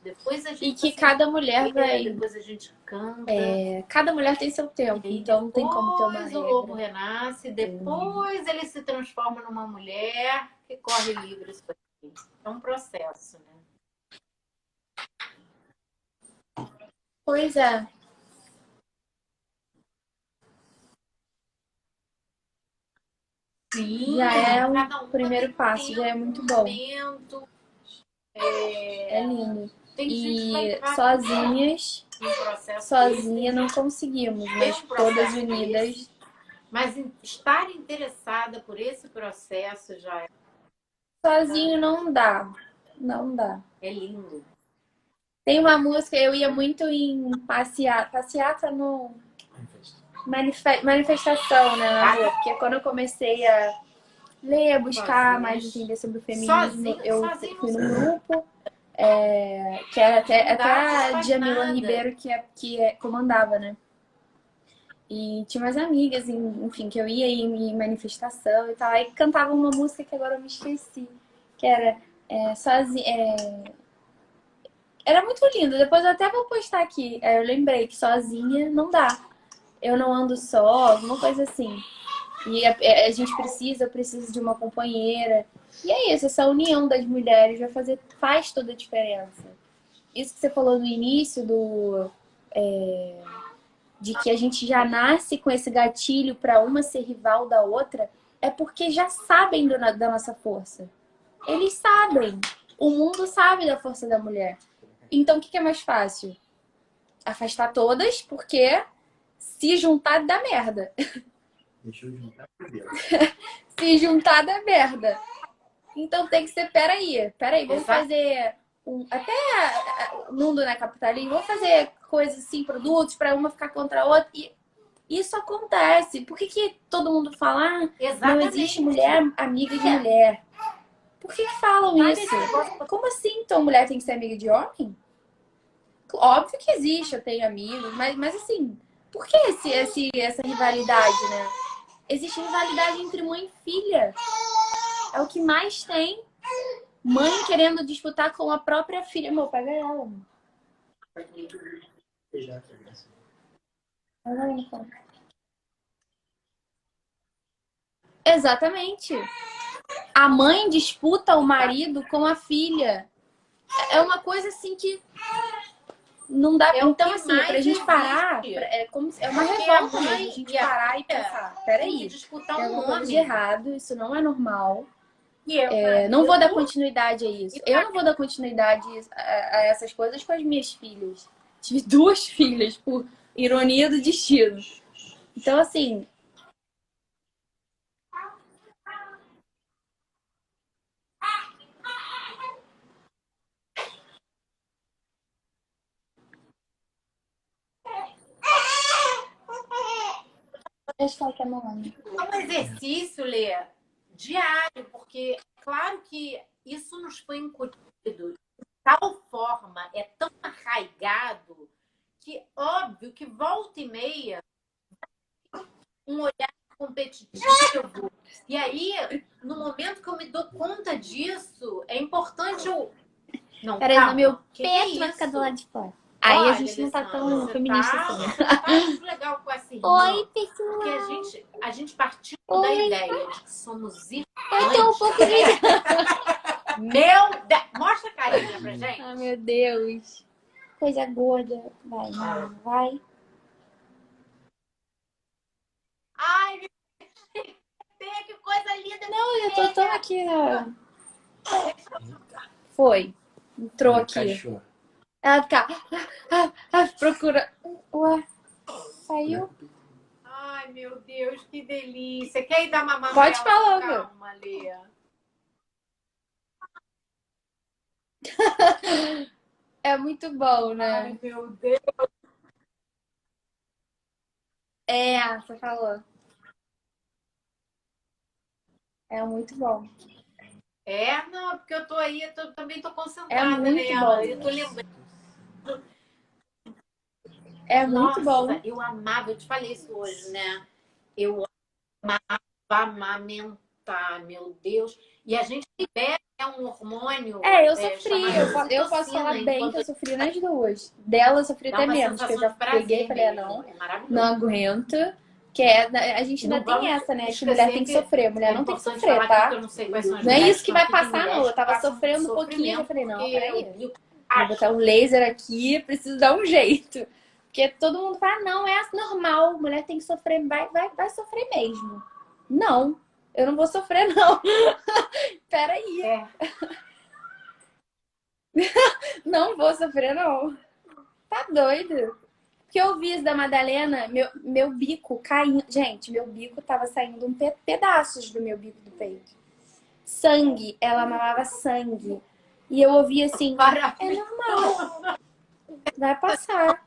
Speaker 2: Depois a gente
Speaker 1: E que cada mulher vai...
Speaker 2: Depois a gente canta.
Speaker 1: Cada mulher tem seu tempo, então não tem como ter uma
Speaker 2: Depois o lobo
Speaker 1: regra.
Speaker 2: renasce, depois ele se transforma numa mulher que corre livre. Isso aqui. É um processo, né?
Speaker 1: Pois é.
Speaker 2: Sim,
Speaker 1: Já é
Speaker 2: cada
Speaker 1: um
Speaker 2: uma
Speaker 1: primeiro
Speaker 2: tem
Speaker 1: passo, já é muito bom.
Speaker 2: momento.
Speaker 1: É lindo.
Speaker 2: Tem gente que vai
Speaker 1: E
Speaker 2: rápido,
Speaker 1: sozinha não conseguimos, mas todas unidas.
Speaker 2: Mas estar interessada por esse processo já
Speaker 1: Sozinho não dá. Não dá.
Speaker 2: é lindo.
Speaker 1: Tem uma música, eu ia muito em passeata no manifestação, né, na rua, porque quando eu comecei a ler, a buscar mais entender sobre o feminismo, eu fui num grupo, que era até a Djamila Ribeiro que comandava, né? E tinha umas amigas, enfim, que eu ia em manifestação e tal, aí cantavam uma música que agora eu me esqueci, que era sozinha. Era muito lindo, depois eu até vou postar aqui. Eu lembrei que sozinha não dá. Eu não ando só, alguma coisa assim. E a gente eu preciso de uma companheira. E é isso, essa união das mulheres faz toda a diferença. Isso que você falou no início de que a gente já nasce com esse gatilho para uma ser rival da outra, é porque já sabem da nossa força. Eles sabem. O mundo sabe da força da mulher. Então, o que é mais fácil? Afastar todas, porque se juntar dá merda.
Speaker 3: Deixa eu juntar primeiro.
Speaker 1: Se juntar dá merda. Então tem que ser, peraí, vamos fazer até o mundo, né, capitalismo, vamos fazer coisas assim, produtos, para uma ficar contra a outra. E Isso acontece. Por que que todo mundo fala, ah, não
Speaker 2: Exatamente.
Speaker 1: existe mulher amiga de mulher? Por que que falam
Speaker 2: Sabe
Speaker 1: isso?
Speaker 2: esse negócio?
Speaker 1: Como assim, então, mulher tem que ser amiga de homem? Óbvio que existe, eu tenho amigos, mas assim, por que essa rivalidade, né? Existe rivalidade entre mãe e filha. É o que mais tem. Mãe querendo disputar com a própria filha. Meu, pega ela, amor. Exatamente. A mãe disputa o marido com a filha. É uma coisa assim que não dá.
Speaker 2: É o
Speaker 1: Então,
Speaker 2: que
Speaker 1: assim, pra
Speaker 2: mais
Speaker 1: gente parar,
Speaker 2: existe.
Speaker 1: é como é uma
Speaker 2: Porque a
Speaker 1: revolta mesmo. A
Speaker 2: mãe
Speaker 1: gente
Speaker 2: e a
Speaker 1: parar e
Speaker 2: filha
Speaker 1: pensar:
Speaker 2: tem que
Speaker 1: peraí,
Speaker 2: disputar
Speaker 1: tem
Speaker 2: um
Speaker 1: alguma coisa de
Speaker 2: homem.
Speaker 1: errado, isso não é normal.
Speaker 2: Que é o
Speaker 1: Não vou dar
Speaker 2: marido
Speaker 1: continuidade a isso.
Speaker 2: e
Speaker 1: Eu não vou dar continuidade a essas coisas com as minhas filhas. Tive duas filhas, por ironia do destino. Então, assim, deixa eu falar que é mamãe.
Speaker 2: é um exercício, Lê, diário, porque claro que isso nos foi incutido de tal forma, é tão arraigado, que óbvio que volta e meia um olhar competitivo. E aí, no momento que eu me dou conta disso, é importante eu. Não,
Speaker 1: Peraí, no meu
Speaker 2: que
Speaker 1: peito
Speaker 2: é
Speaker 1: vai ficar
Speaker 2: isso?
Speaker 1: do lado de fora. Aí a
Speaker 2: Olha,
Speaker 1: gente não tá tão
Speaker 2: Alessandra,
Speaker 1: feminista assim.
Speaker 2: você não tá muito legal com essa irmã.
Speaker 1: Oi, pessoal.
Speaker 2: Porque a gente partiu da
Speaker 1: Oi.
Speaker 2: ideia de que somos irmãs.
Speaker 1: Eu tô um pouco de...
Speaker 2: Meu Deus! Mostra a carinha pra gente.
Speaker 1: Ai, meu Deus. Coisa gorda. Vai, mano, vai.
Speaker 2: Ai, que coisa linda.
Speaker 1: Não, eu tô tão aqui, ó. Foi. Entrou aqui.
Speaker 3: Cachorro.
Speaker 1: Ela fica... procura... Ué, saiu?
Speaker 2: Ai, meu Deus, que delícia. Quer ir dar uma mamãe?
Speaker 1: Pode falar, meu.
Speaker 2: Calma, Lê.
Speaker 1: É muito bom, né?
Speaker 2: Ai, meu Deus.
Speaker 1: É, você falou. É muito bom.
Speaker 2: É, não, porque eu tô aí, também tô
Speaker 1: É
Speaker 2: concentrada
Speaker 1: muito
Speaker 2: nela.
Speaker 1: bom.
Speaker 2: Eu tô lembrando.
Speaker 1: É muito
Speaker 2: Nossa,
Speaker 1: bom.
Speaker 2: eu amava, eu te falei isso hoje, né? Eu amava amamentar, meu Deus. E a gente libera um hormônio
Speaker 1: Eu sofri.
Speaker 2: chamado
Speaker 1: Eu posso falar bem que eu sofri nas duas. Dela eu sofri
Speaker 2: dá
Speaker 1: até
Speaker 2: uma
Speaker 1: menos, que eu
Speaker 2: sensação
Speaker 1: já
Speaker 2: de prazer
Speaker 1: peguei e falei,
Speaker 2: mesmo.
Speaker 1: não,
Speaker 2: É maravilhoso.
Speaker 1: não aguento. A gente ainda
Speaker 2: Não
Speaker 1: tem
Speaker 2: vamos
Speaker 1: essa, né? Que
Speaker 2: esquecer
Speaker 1: mulher tem que
Speaker 2: que
Speaker 1: sofrer. Mulher
Speaker 2: é
Speaker 1: não tem que
Speaker 2: importante
Speaker 1: sofrer,
Speaker 2: falar aqui que
Speaker 1: tá?
Speaker 2: eu não sei quais são as
Speaker 1: Não é
Speaker 2: mulheres
Speaker 1: isso que
Speaker 2: estão
Speaker 1: vai
Speaker 2: aqui, tem
Speaker 1: passar, não.
Speaker 2: mulheres
Speaker 1: Eu tava
Speaker 2: que passam
Speaker 1: sofrendo um pouquinho. Eu
Speaker 2: sofrimento,
Speaker 1: falei, não,
Speaker 2: porque
Speaker 1: peraí.
Speaker 2: eu vi
Speaker 1: Vou botar um laser aqui, preciso dar um jeito. Porque todo mundo fala, não, é normal, mulher tem que sofrer, vai sofrer mesmo. Não, eu não vou sofrer, não. Peraí,
Speaker 2: É.
Speaker 1: não vou sofrer, não. Tá doido? Porque eu vi isso da Madalena, meu bico caindo. Gente, meu bico tava saindo pedaços do meu bico do peito. Sangue, ela mamava sangue. E eu ouvi assim, é normal, vai passar.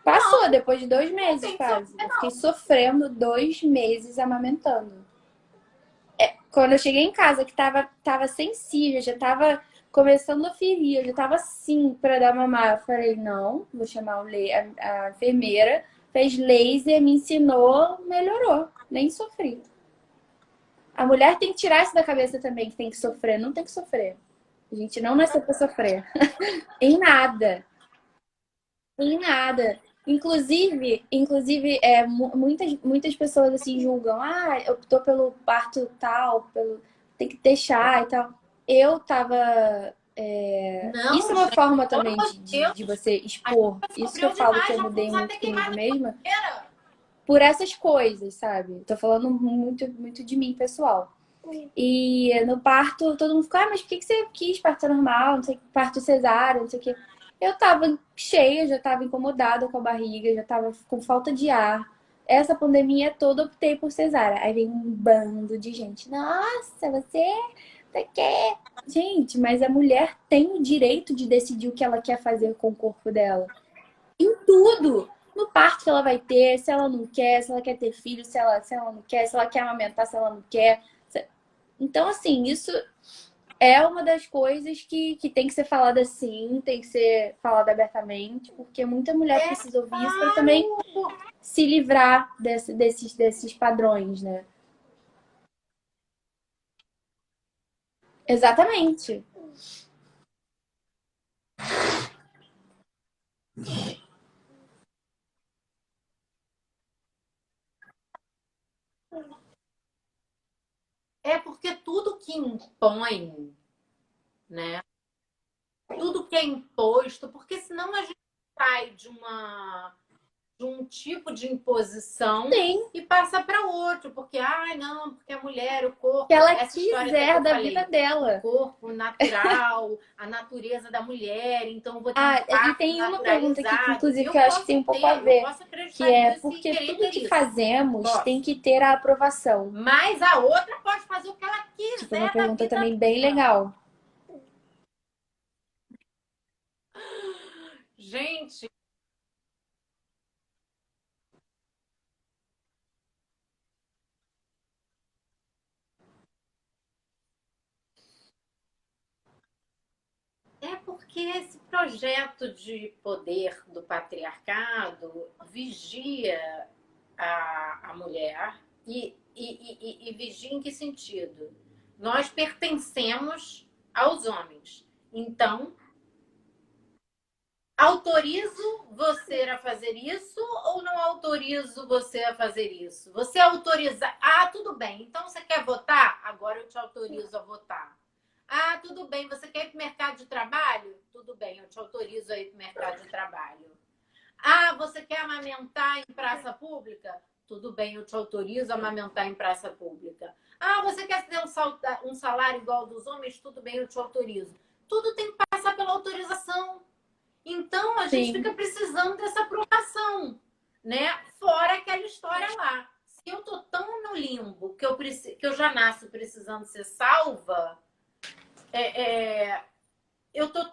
Speaker 1: Passou depois de 2 meses quase. Eu fiquei sofrendo 2 meses amamentando. Quando eu cheguei em casa, que tava sensível, já tava começando a ferir, eu já tava assim pra dar mamar. Eu falei, não, vou chamar a enfermeira, fez laser, me ensinou, melhorou, nem sofri. A mulher tem que tirar isso da cabeça também, que tem que sofrer, não tem que sofrer. A gente não nasceu pra sofrer. Em nada. Em nada. Inclusive muitas pessoas assim julgam, eu tô pelo parto tal, tem que deixar e tal. Eu tava.
Speaker 2: Não,
Speaker 1: Isso é uma
Speaker 2: gente,
Speaker 1: forma
Speaker 2: pelo
Speaker 1: também
Speaker 2: amor de Deus,
Speaker 1: de você expor. Isso que eu
Speaker 2: sofreu
Speaker 1: falo que
Speaker 2: demais,
Speaker 1: eu
Speaker 2: já
Speaker 1: mudei
Speaker 2: fomos
Speaker 1: muito
Speaker 2: até
Speaker 1: comigo
Speaker 2: queimadas
Speaker 1: mesma,
Speaker 2: de fogueira.
Speaker 1: por essas coisas, sabe? Tô falando muito, muito de mim, pessoal. E no parto, todo mundo ficou, mas por que você quis parto normal, não sei, parto cesárea, não sei o quê. Eu tava cheia, já tava incomodada com a barriga, já tava com falta de ar. Essa pandemia toda eu optei por cesárea. Aí vem um bando de gente. Nossa, você quer? Gente, mas a mulher tem o direito de decidir o que ela quer fazer com o corpo dela. Em tudo. no parto que ela vai ter, se ela não quer, se ela quer ter filho, se ela não quer, se ela quer amamentar, se ela não quer. Então, assim, isso é uma das coisas que tem que ser falada assim, tem que ser falada abertamente, porque muita mulher precisa ouvir isso para também se livrar desses padrões, né? Exatamente.
Speaker 2: É porque tudo que impõe, né? Tudo que é imposto, porque senão a gente sai de um tipo de imposição
Speaker 1: Sim.
Speaker 2: e passa para outro, porque, ai, não, porque a mulher, o corpo,
Speaker 1: Que ela
Speaker 2: essa história até que
Speaker 1: quiser
Speaker 2: eu
Speaker 1: da vida
Speaker 2: falei, o
Speaker 1: dela.
Speaker 2: corpo natural, a natureza da mulher, então eu vou ter um
Speaker 1: Ah, e
Speaker 2: parto
Speaker 1: tem uma pergunta aqui que,
Speaker 2: naturalizado.
Speaker 1: inclusive, que
Speaker 2: Eu
Speaker 1: eu acho que tem
Speaker 2: posso
Speaker 1: um pouco a
Speaker 2: ter, eu
Speaker 1: ver,
Speaker 2: posso
Speaker 1: que
Speaker 2: acreditar
Speaker 1: é
Speaker 2: nisso e
Speaker 1: porque
Speaker 2: querer
Speaker 1: tudo
Speaker 2: ter
Speaker 1: que
Speaker 2: isso.
Speaker 1: fazemos tem
Speaker 2: Posso.
Speaker 1: que ter a aprovação.
Speaker 2: Mas a outra pode fazer o que ela
Speaker 1: Tipo, uma
Speaker 2: quiser da
Speaker 1: pergunta
Speaker 2: vida
Speaker 1: também bem
Speaker 2: dela.
Speaker 1: legal.
Speaker 2: Gente, é porque esse projeto de poder do patriarcado vigia a mulher e vigia em que sentido? Nós pertencemos aos homens. Então, autorizo você a fazer isso ou não autorizo você a fazer isso? Você autoriza. Ah, tudo bem. Então você quer votar? Agora eu te autorizo a votar. Ah, tudo bem. Você quer ir para o mercado de trabalho? Tudo bem, eu te autorizo a ir para o mercado de trabalho. Ah, você quer amamentar em praça pública? Tudo bem, eu te autorizo a amamentar em praça pública. Ah, você quer ter um salário igual ao dos homens? Tudo bem, eu te autorizo. Tudo tem que passar pela autorização. Então, a gente
Speaker 1: Sim.
Speaker 2: fica precisando dessa aprovação, né? Fora aquela história lá. Se eu tô tão no limbo que eu já nasço precisando ser salva, eu, tô,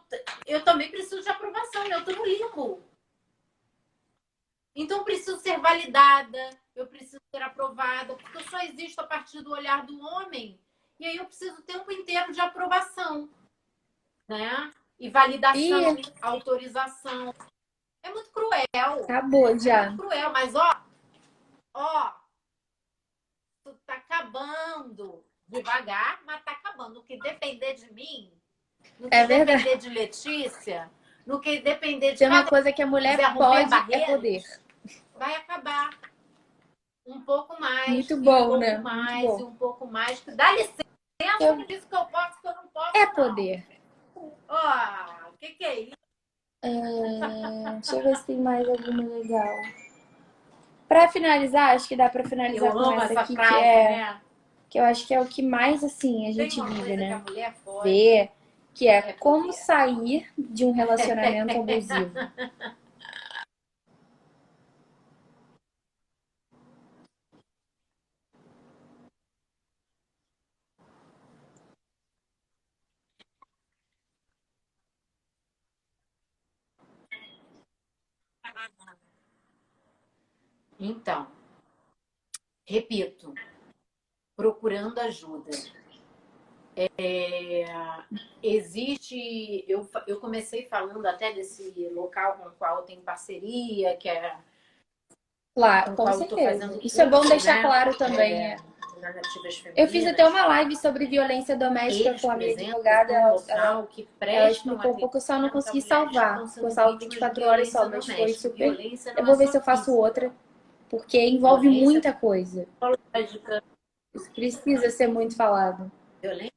Speaker 2: eu também preciso de aprovação, né? Eu tô no limbo. Então, eu preciso ser validada, eu preciso ser aprovada, porque eu só existo a partir do olhar do homem. E aí eu preciso o tempo inteiro de aprovação, né? E validação,
Speaker 1: E
Speaker 2: autorização. É muito cruel.
Speaker 1: acabou
Speaker 2: É muito
Speaker 1: já.
Speaker 2: cruel, mas ó, tu tá acabando devagar, mas tá acabando. No que depender de mim, no que
Speaker 1: É verdade.
Speaker 2: depender de Letícia, no que depender de
Speaker 1: Tem uma
Speaker 2: cada um
Speaker 1: coisa que a
Speaker 2: que quiser
Speaker 1: mulher
Speaker 2: romper
Speaker 1: pode é poder.
Speaker 2: barreiras, vai acabar um pouco mais,
Speaker 1: Muito
Speaker 2: e um
Speaker 1: bom,
Speaker 2: pouco
Speaker 1: né? Muito
Speaker 2: mais, e
Speaker 1: bom.
Speaker 2: um pouco mais. Dá licença,
Speaker 1: Eu-
Speaker 2: não diz que eu posso, que eu não
Speaker 1: É
Speaker 2: posso, não.
Speaker 1: poder.
Speaker 2: Ó, o que é isso?
Speaker 1: Deixa eu ver se tem mais alguma legal. Pra finalizar, acho que dá pra
Speaker 2: Eu
Speaker 1: finalizar com
Speaker 2: amo
Speaker 1: essa
Speaker 2: essa
Speaker 1: aqui,
Speaker 2: frase, né?
Speaker 1: que eu acho que é o que mais, assim, a
Speaker 2: Tem
Speaker 1: gente
Speaker 2: uma
Speaker 1: vive,
Speaker 2: coisa que a
Speaker 1: né?
Speaker 2: mulher pode,
Speaker 1: Vê, que é
Speaker 2: é
Speaker 1: como
Speaker 2: poder.
Speaker 1: sair de um relacionamento abusivo.
Speaker 2: Então, repito, procurando ajuda. Existe, eu comecei falando até desse local com o qual eu tenho parceria, que é
Speaker 1: Lá,
Speaker 2: com o
Speaker 1: com
Speaker 2: qual eu estou
Speaker 1: certeza.
Speaker 2: fazendo
Speaker 1: Isso é bom
Speaker 2: curso,
Speaker 1: deixar
Speaker 2: né?
Speaker 1: claro também.
Speaker 2: Narrativas
Speaker 1: Eu fiz até
Speaker 2: femininas.
Speaker 1: uma live sobre violência doméstica
Speaker 2: Eles,
Speaker 1: com a
Speaker 2: por
Speaker 1: minha
Speaker 2: exemplo,
Speaker 1: advogada.
Speaker 2: são um local que
Speaker 1: Ela
Speaker 2: prestam
Speaker 1: explicou um pouco, eu só não
Speaker 2: atendimento a
Speaker 1: consegui
Speaker 2: mulheres que
Speaker 1: salvar.
Speaker 2: estão
Speaker 1: Ficou
Speaker 2: sendo
Speaker 1: salvo
Speaker 2: vítimas de
Speaker 1: 24 horas só,
Speaker 2: violência
Speaker 1: mas foi
Speaker 2: doméstica.
Speaker 1: super.
Speaker 2: Violência
Speaker 1: Eu
Speaker 2: não é
Speaker 1: vou ver
Speaker 2: só
Speaker 1: se eu faço
Speaker 2: física.
Speaker 1: outra, porque envolve
Speaker 2: Violência
Speaker 1: muita coisa.
Speaker 2: psicológica,
Speaker 1: Isso precisa ser muito falado.
Speaker 2: violência.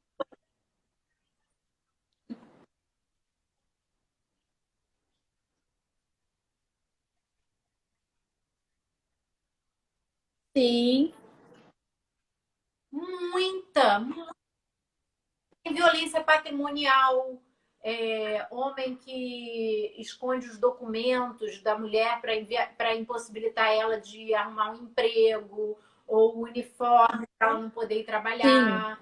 Speaker 1: Sim,
Speaker 2: Muita, violência patrimonial, homem que esconde os documentos da mulher para impossibilitar ela de arrumar um emprego, ou o uniforme para ela não poder ir
Speaker 1: sim.
Speaker 2: trabalhar,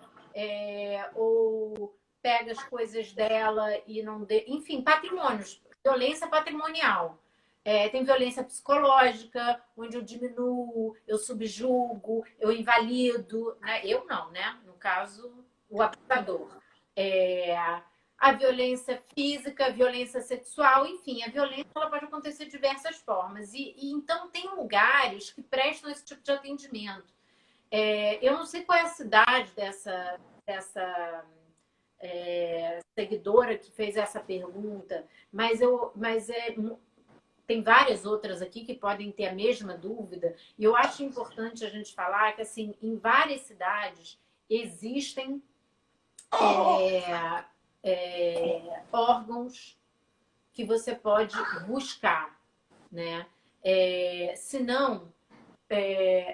Speaker 2: ou pega as coisas dela e não enfim, patrimônios, violência patrimonial. Tem violência psicológica, onde eu diminuo, eu subjugo, eu invalido, né? Eu não, né? No caso, o abusador. É, a violência física, a violência sexual, enfim, a violência ela pode acontecer de diversas formas. E então tem lugares que prestam esse tipo de atendimento. Eu não sei qual é a cidade dessa seguidora que fez essa pergunta, tem várias outras aqui que podem ter a mesma dúvida. E eu acho importante a gente falar que, assim, em várias cidades existem órgãos que você pode buscar, né? Se não,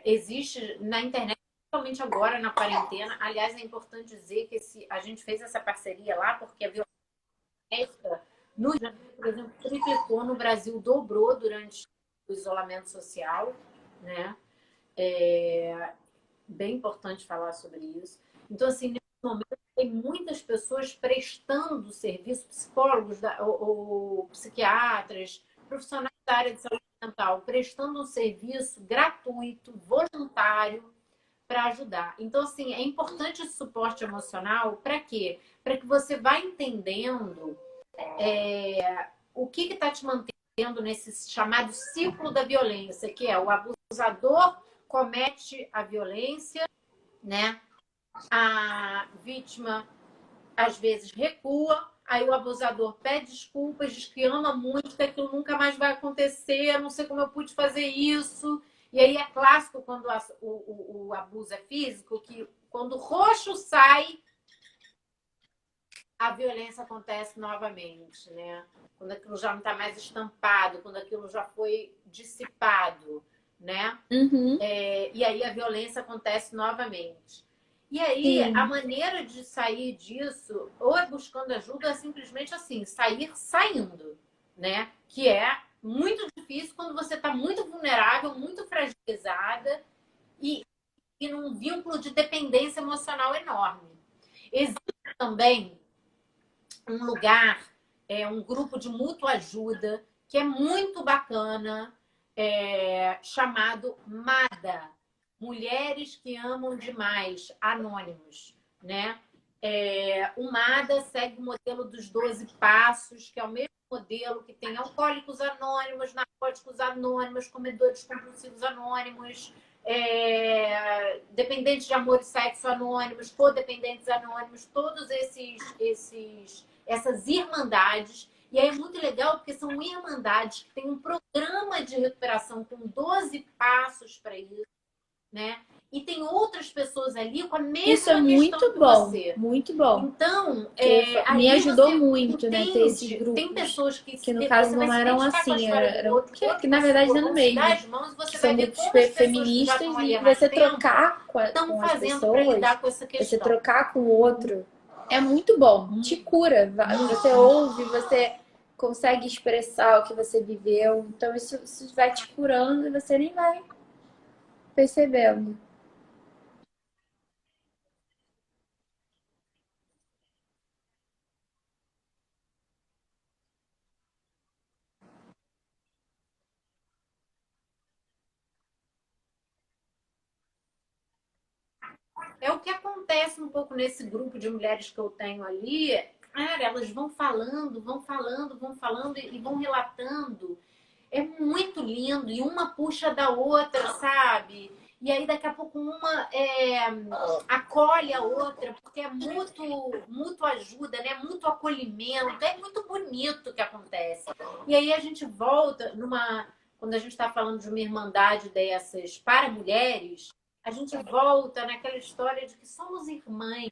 Speaker 2: existe na internet, principalmente agora na quarentena. Aliás, é importante dizer que a gente fez essa parceria lá porque a violência no Rio de Janeiro, por exemplo, triplicou, no Brasil dobrou durante o isolamento social, né? Bem importante falar sobre isso. Então, assim, nesse momento tem muitas pessoas prestando serviço, psicólogos ou psiquiatras, profissionais da área de saúde mental, prestando um serviço gratuito, voluntário, para ajudar. Então, assim, é importante esse suporte emocional para quê? Para que você vá entendendo o que está te mantendo nesse chamado ciclo da violência, que é o abusador comete a violência, né? A vítima às vezes recua, aí o abusador pede desculpas, diz que ama muito, que aquilo nunca mais vai acontecer, eu não sei como eu pude fazer isso. E aí é clássico quando o abuso é físico, que quando o roxo sai, a violência acontece novamente, né? Quando aquilo já não está mais estampado, quando aquilo já foi dissipado, né?
Speaker 1: Uhum.
Speaker 2: E aí a violência acontece novamente. E aí,
Speaker 1: Sim.
Speaker 2: a maneira de sair disso, ou é buscando ajuda, ou é simplesmente assim, sair saindo, né? Que é muito difícil quando você está muito vulnerável, muito fragilizada e num vínculo de dependência emocional enorme. Existe também um lugar, um grupo de mútua ajuda, que é muito bacana, chamado MADA, Mulheres que Amam Demais, Anônimos, né? O MADA segue o modelo dos 12 passos, que é o mesmo modelo que tem alcoólicos anônimos, narcóticos anônimos, comedores compulsivos anônimos, dependentes de amor e sexo anônimos, codependentes anônimos, todos essas irmandades. E aí é muito legal porque são irmandades que têm um programa de recuperação com 12 passos para isso, né? E tem outras pessoas ali com a mesma
Speaker 1: Isso é
Speaker 2: questão
Speaker 1: muito
Speaker 2: que
Speaker 1: bom,
Speaker 2: você.
Speaker 1: muito bom.
Speaker 2: Então,
Speaker 1: Me ajudou
Speaker 2: você
Speaker 1: muito, né, ter esses
Speaker 2: entende.
Speaker 1: grupos.
Speaker 2: Tem pessoas que
Speaker 1: No caso
Speaker 2: você
Speaker 1: não
Speaker 2: vai se
Speaker 1: eram
Speaker 2: identificar com a
Speaker 1: assim,
Speaker 2: história do outro,
Speaker 1: que na verdade não
Speaker 2: vão se dar
Speaker 1: mesmo.
Speaker 2: as mãos e você
Speaker 1: Que
Speaker 2: vai
Speaker 1: são
Speaker 2: ver
Speaker 1: grupos
Speaker 2: como as pessoas que já
Speaker 1: feministas
Speaker 2: estão ali
Speaker 1: e
Speaker 2: há mais
Speaker 1: você
Speaker 2: tempo
Speaker 1: trocar
Speaker 2: estão
Speaker 1: com as
Speaker 2: fazendo para
Speaker 1: pessoas,
Speaker 2: lidar com essa
Speaker 1: você
Speaker 2: questão.
Speaker 1: trocar com o outro, é muito bom, te cura. Você ouve, você consegue expressar o que você viveu, então isso vai te curando e você nem vai percebendo.
Speaker 2: É o que acontece um pouco nesse grupo de mulheres que eu tenho ali. Cara, elas vão falando, vão falando, vão falando e vão relatando. É muito lindo. E uma puxa da outra, sabe? E aí, daqui a pouco, uma acolhe a outra, porque é muito ajuda, né? Muito acolhimento. É muito bonito o que acontece. E aí, a gente volta quando a gente está falando de uma irmandade dessas para mulheres, a gente volta naquela história de que somos irmãs,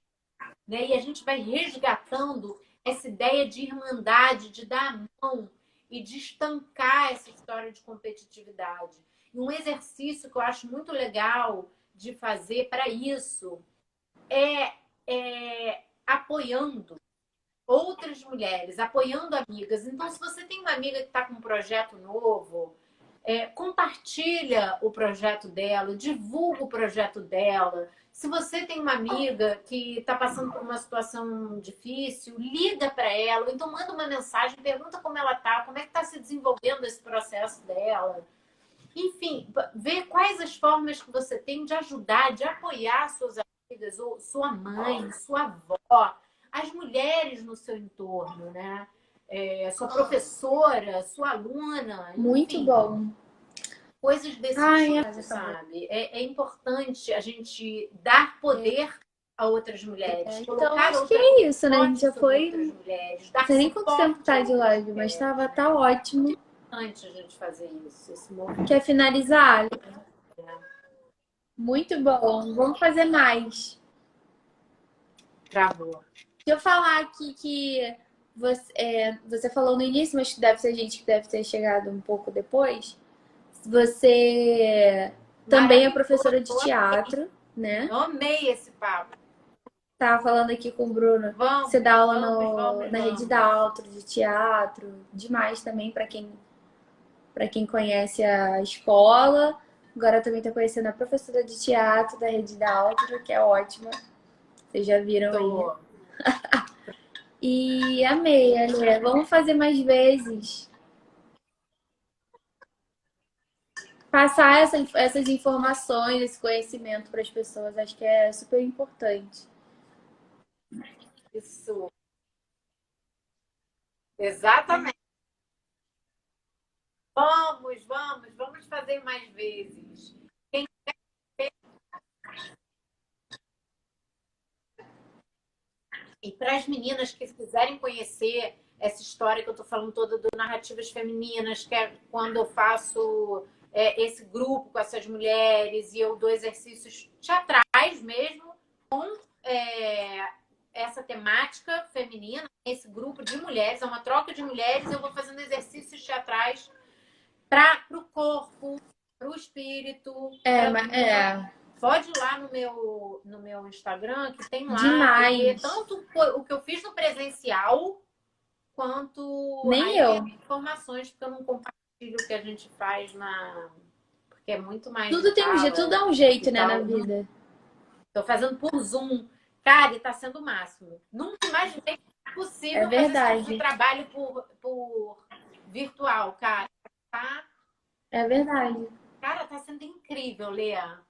Speaker 2: né? E a gente vai resgatando essa ideia de irmandade, de dar a mão e de estancar essa história de competitividade. E um exercício que eu acho muito legal de fazer para isso é apoiando outras mulheres, apoiando amigas. Então, se você tem uma amiga que está com um projeto novo, compartilha o projeto dela, divulga o projeto dela. Se você tem uma amiga que está passando por uma situação difícil, liga para ela, ou então manda uma mensagem, pergunta como ela está, como é que está se desenvolvendo esse processo dela. Enfim, ver quais as formas que você tem de ajudar, de apoiar suas amigas, ou sua mãe, sua avó, as mulheres no seu entorno, né? Sua professora, sua aluna,
Speaker 1: Muito
Speaker 2: enfim,
Speaker 1: bom.
Speaker 2: coisas desse
Speaker 1: Ai,
Speaker 2: tipo, sabe? É importante a gente dar poder a outras mulheres,
Speaker 1: então
Speaker 2: colocar
Speaker 1: acho que
Speaker 2: outra
Speaker 1: é isso, né? A gente já
Speaker 2: sobre
Speaker 1: foi.
Speaker 2: outras mulheres,
Speaker 1: Não
Speaker 2: dar
Speaker 1: sei nem quanto tempo
Speaker 2: suporte
Speaker 1: tá
Speaker 2: a
Speaker 1: de
Speaker 2: outras
Speaker 1: live, mas
Speaker 2: mulheres.
Speaker 1: tá ótimo.
Speaker 2: Antes a gente fazer isso, esse movimento.
Speaker 1: Quer finalizar, Ali? Muito bom. Vamos fazer mais.
Speaker 2: Travou.
Speaker 1: Deixa eu falar aqui que você falou no início, mas que deve ser gente que deve ter chegado um pouco depois. Você também é professora de teatro, né?
Speaker 2: Eu amei esse papo.
Speaker 1: Tava falando aqui com o Bruno.
Speaker 2: Vamos,
Speaker 1: Você dá aula
Speaker 2: vamos.
Speaker 1: na Rede da Altro de teatro. Demais também para quem conhece a escola. Agora também tá conhecendo a professora de teatro da Rede da Altro, que é ótima. Vocês já viram aí. E amei, Alê. Vamos fazer mais vezes. Passar essas informações, esse conhecimento para as pessoas, acho que é super importante.
Speaker 2: Isso. Exatamente. Vamos fazer mais vezes. E para as meninas que quiserem conhecer essa história que eu estou falando toda do Narrativas Femininas, que é quando eu faço esse grupo com essas mulheres e eu dou exercícios teatrais mesmo, com essa temática feminina, esse grupo de mulheres, é uma troca de mulheres, eu vou fazendo exercícios teatrais para o corpo, para o espírito. Pode ir lá no meu Instagram, que tem lá.
Speaker 1: Demais.
Speaker 2: Tanto o que eu fiz no presencial, quanto
Speaker 1: Nem eu.
Speaker 2: informações, porque eu não compartilho o que a gente faz porque é muito mais.
Speaker 1: Tudo tem um jeito, tudo dá um jeito, né, na vida.
Speaker 2: Tô fazendo por Zoom. Cara, e tá sendo o máximo. Nunca imaginei que era possível fazer esse tipo de trabalho por virtual, cara. Tá?
Speaker 1: É verdade.
Speaker 2: Cara, tá sendo incrível, Lea.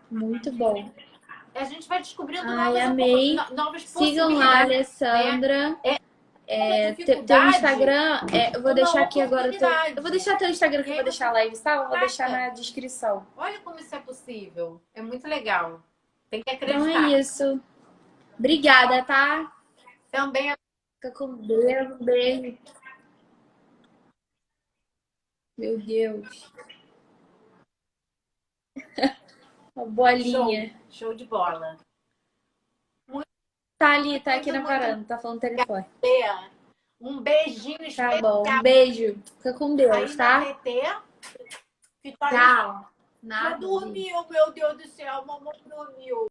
Speaker 1: Muito bom.
Speaker 2: A gente vai descobrindo novas possibilidades.
Speaker 1: Sigam lá, Alessandra. Teu Instagram, eu vou deixar aqui agora. Eu vou deixar teu Instagram, que eu vou deixar a live, tá? Eu vou deixar na descrição.
Speaker 2: Olha como isso é possível. É muito legal. Tem que acreditar.
Speaker 1: Então é isso. Obrigada, tá?
Speaker 2: Também.
Speaker 1: Fica com Deus. Um beijo. Meu Deus. Uma bolinha.
Speaker 2: Show de bola.
Speaker 1: Tá ali, tá aqui na varanda, tá falando telefone.
Speaker 2: Um beijinho especial.
Speaker 1: Tá bom, um beijo. Fica com Deus, tá? Tchau.
Speaker 2: Nada. Dormiu, meu Deus do céu, mamãe dormiu.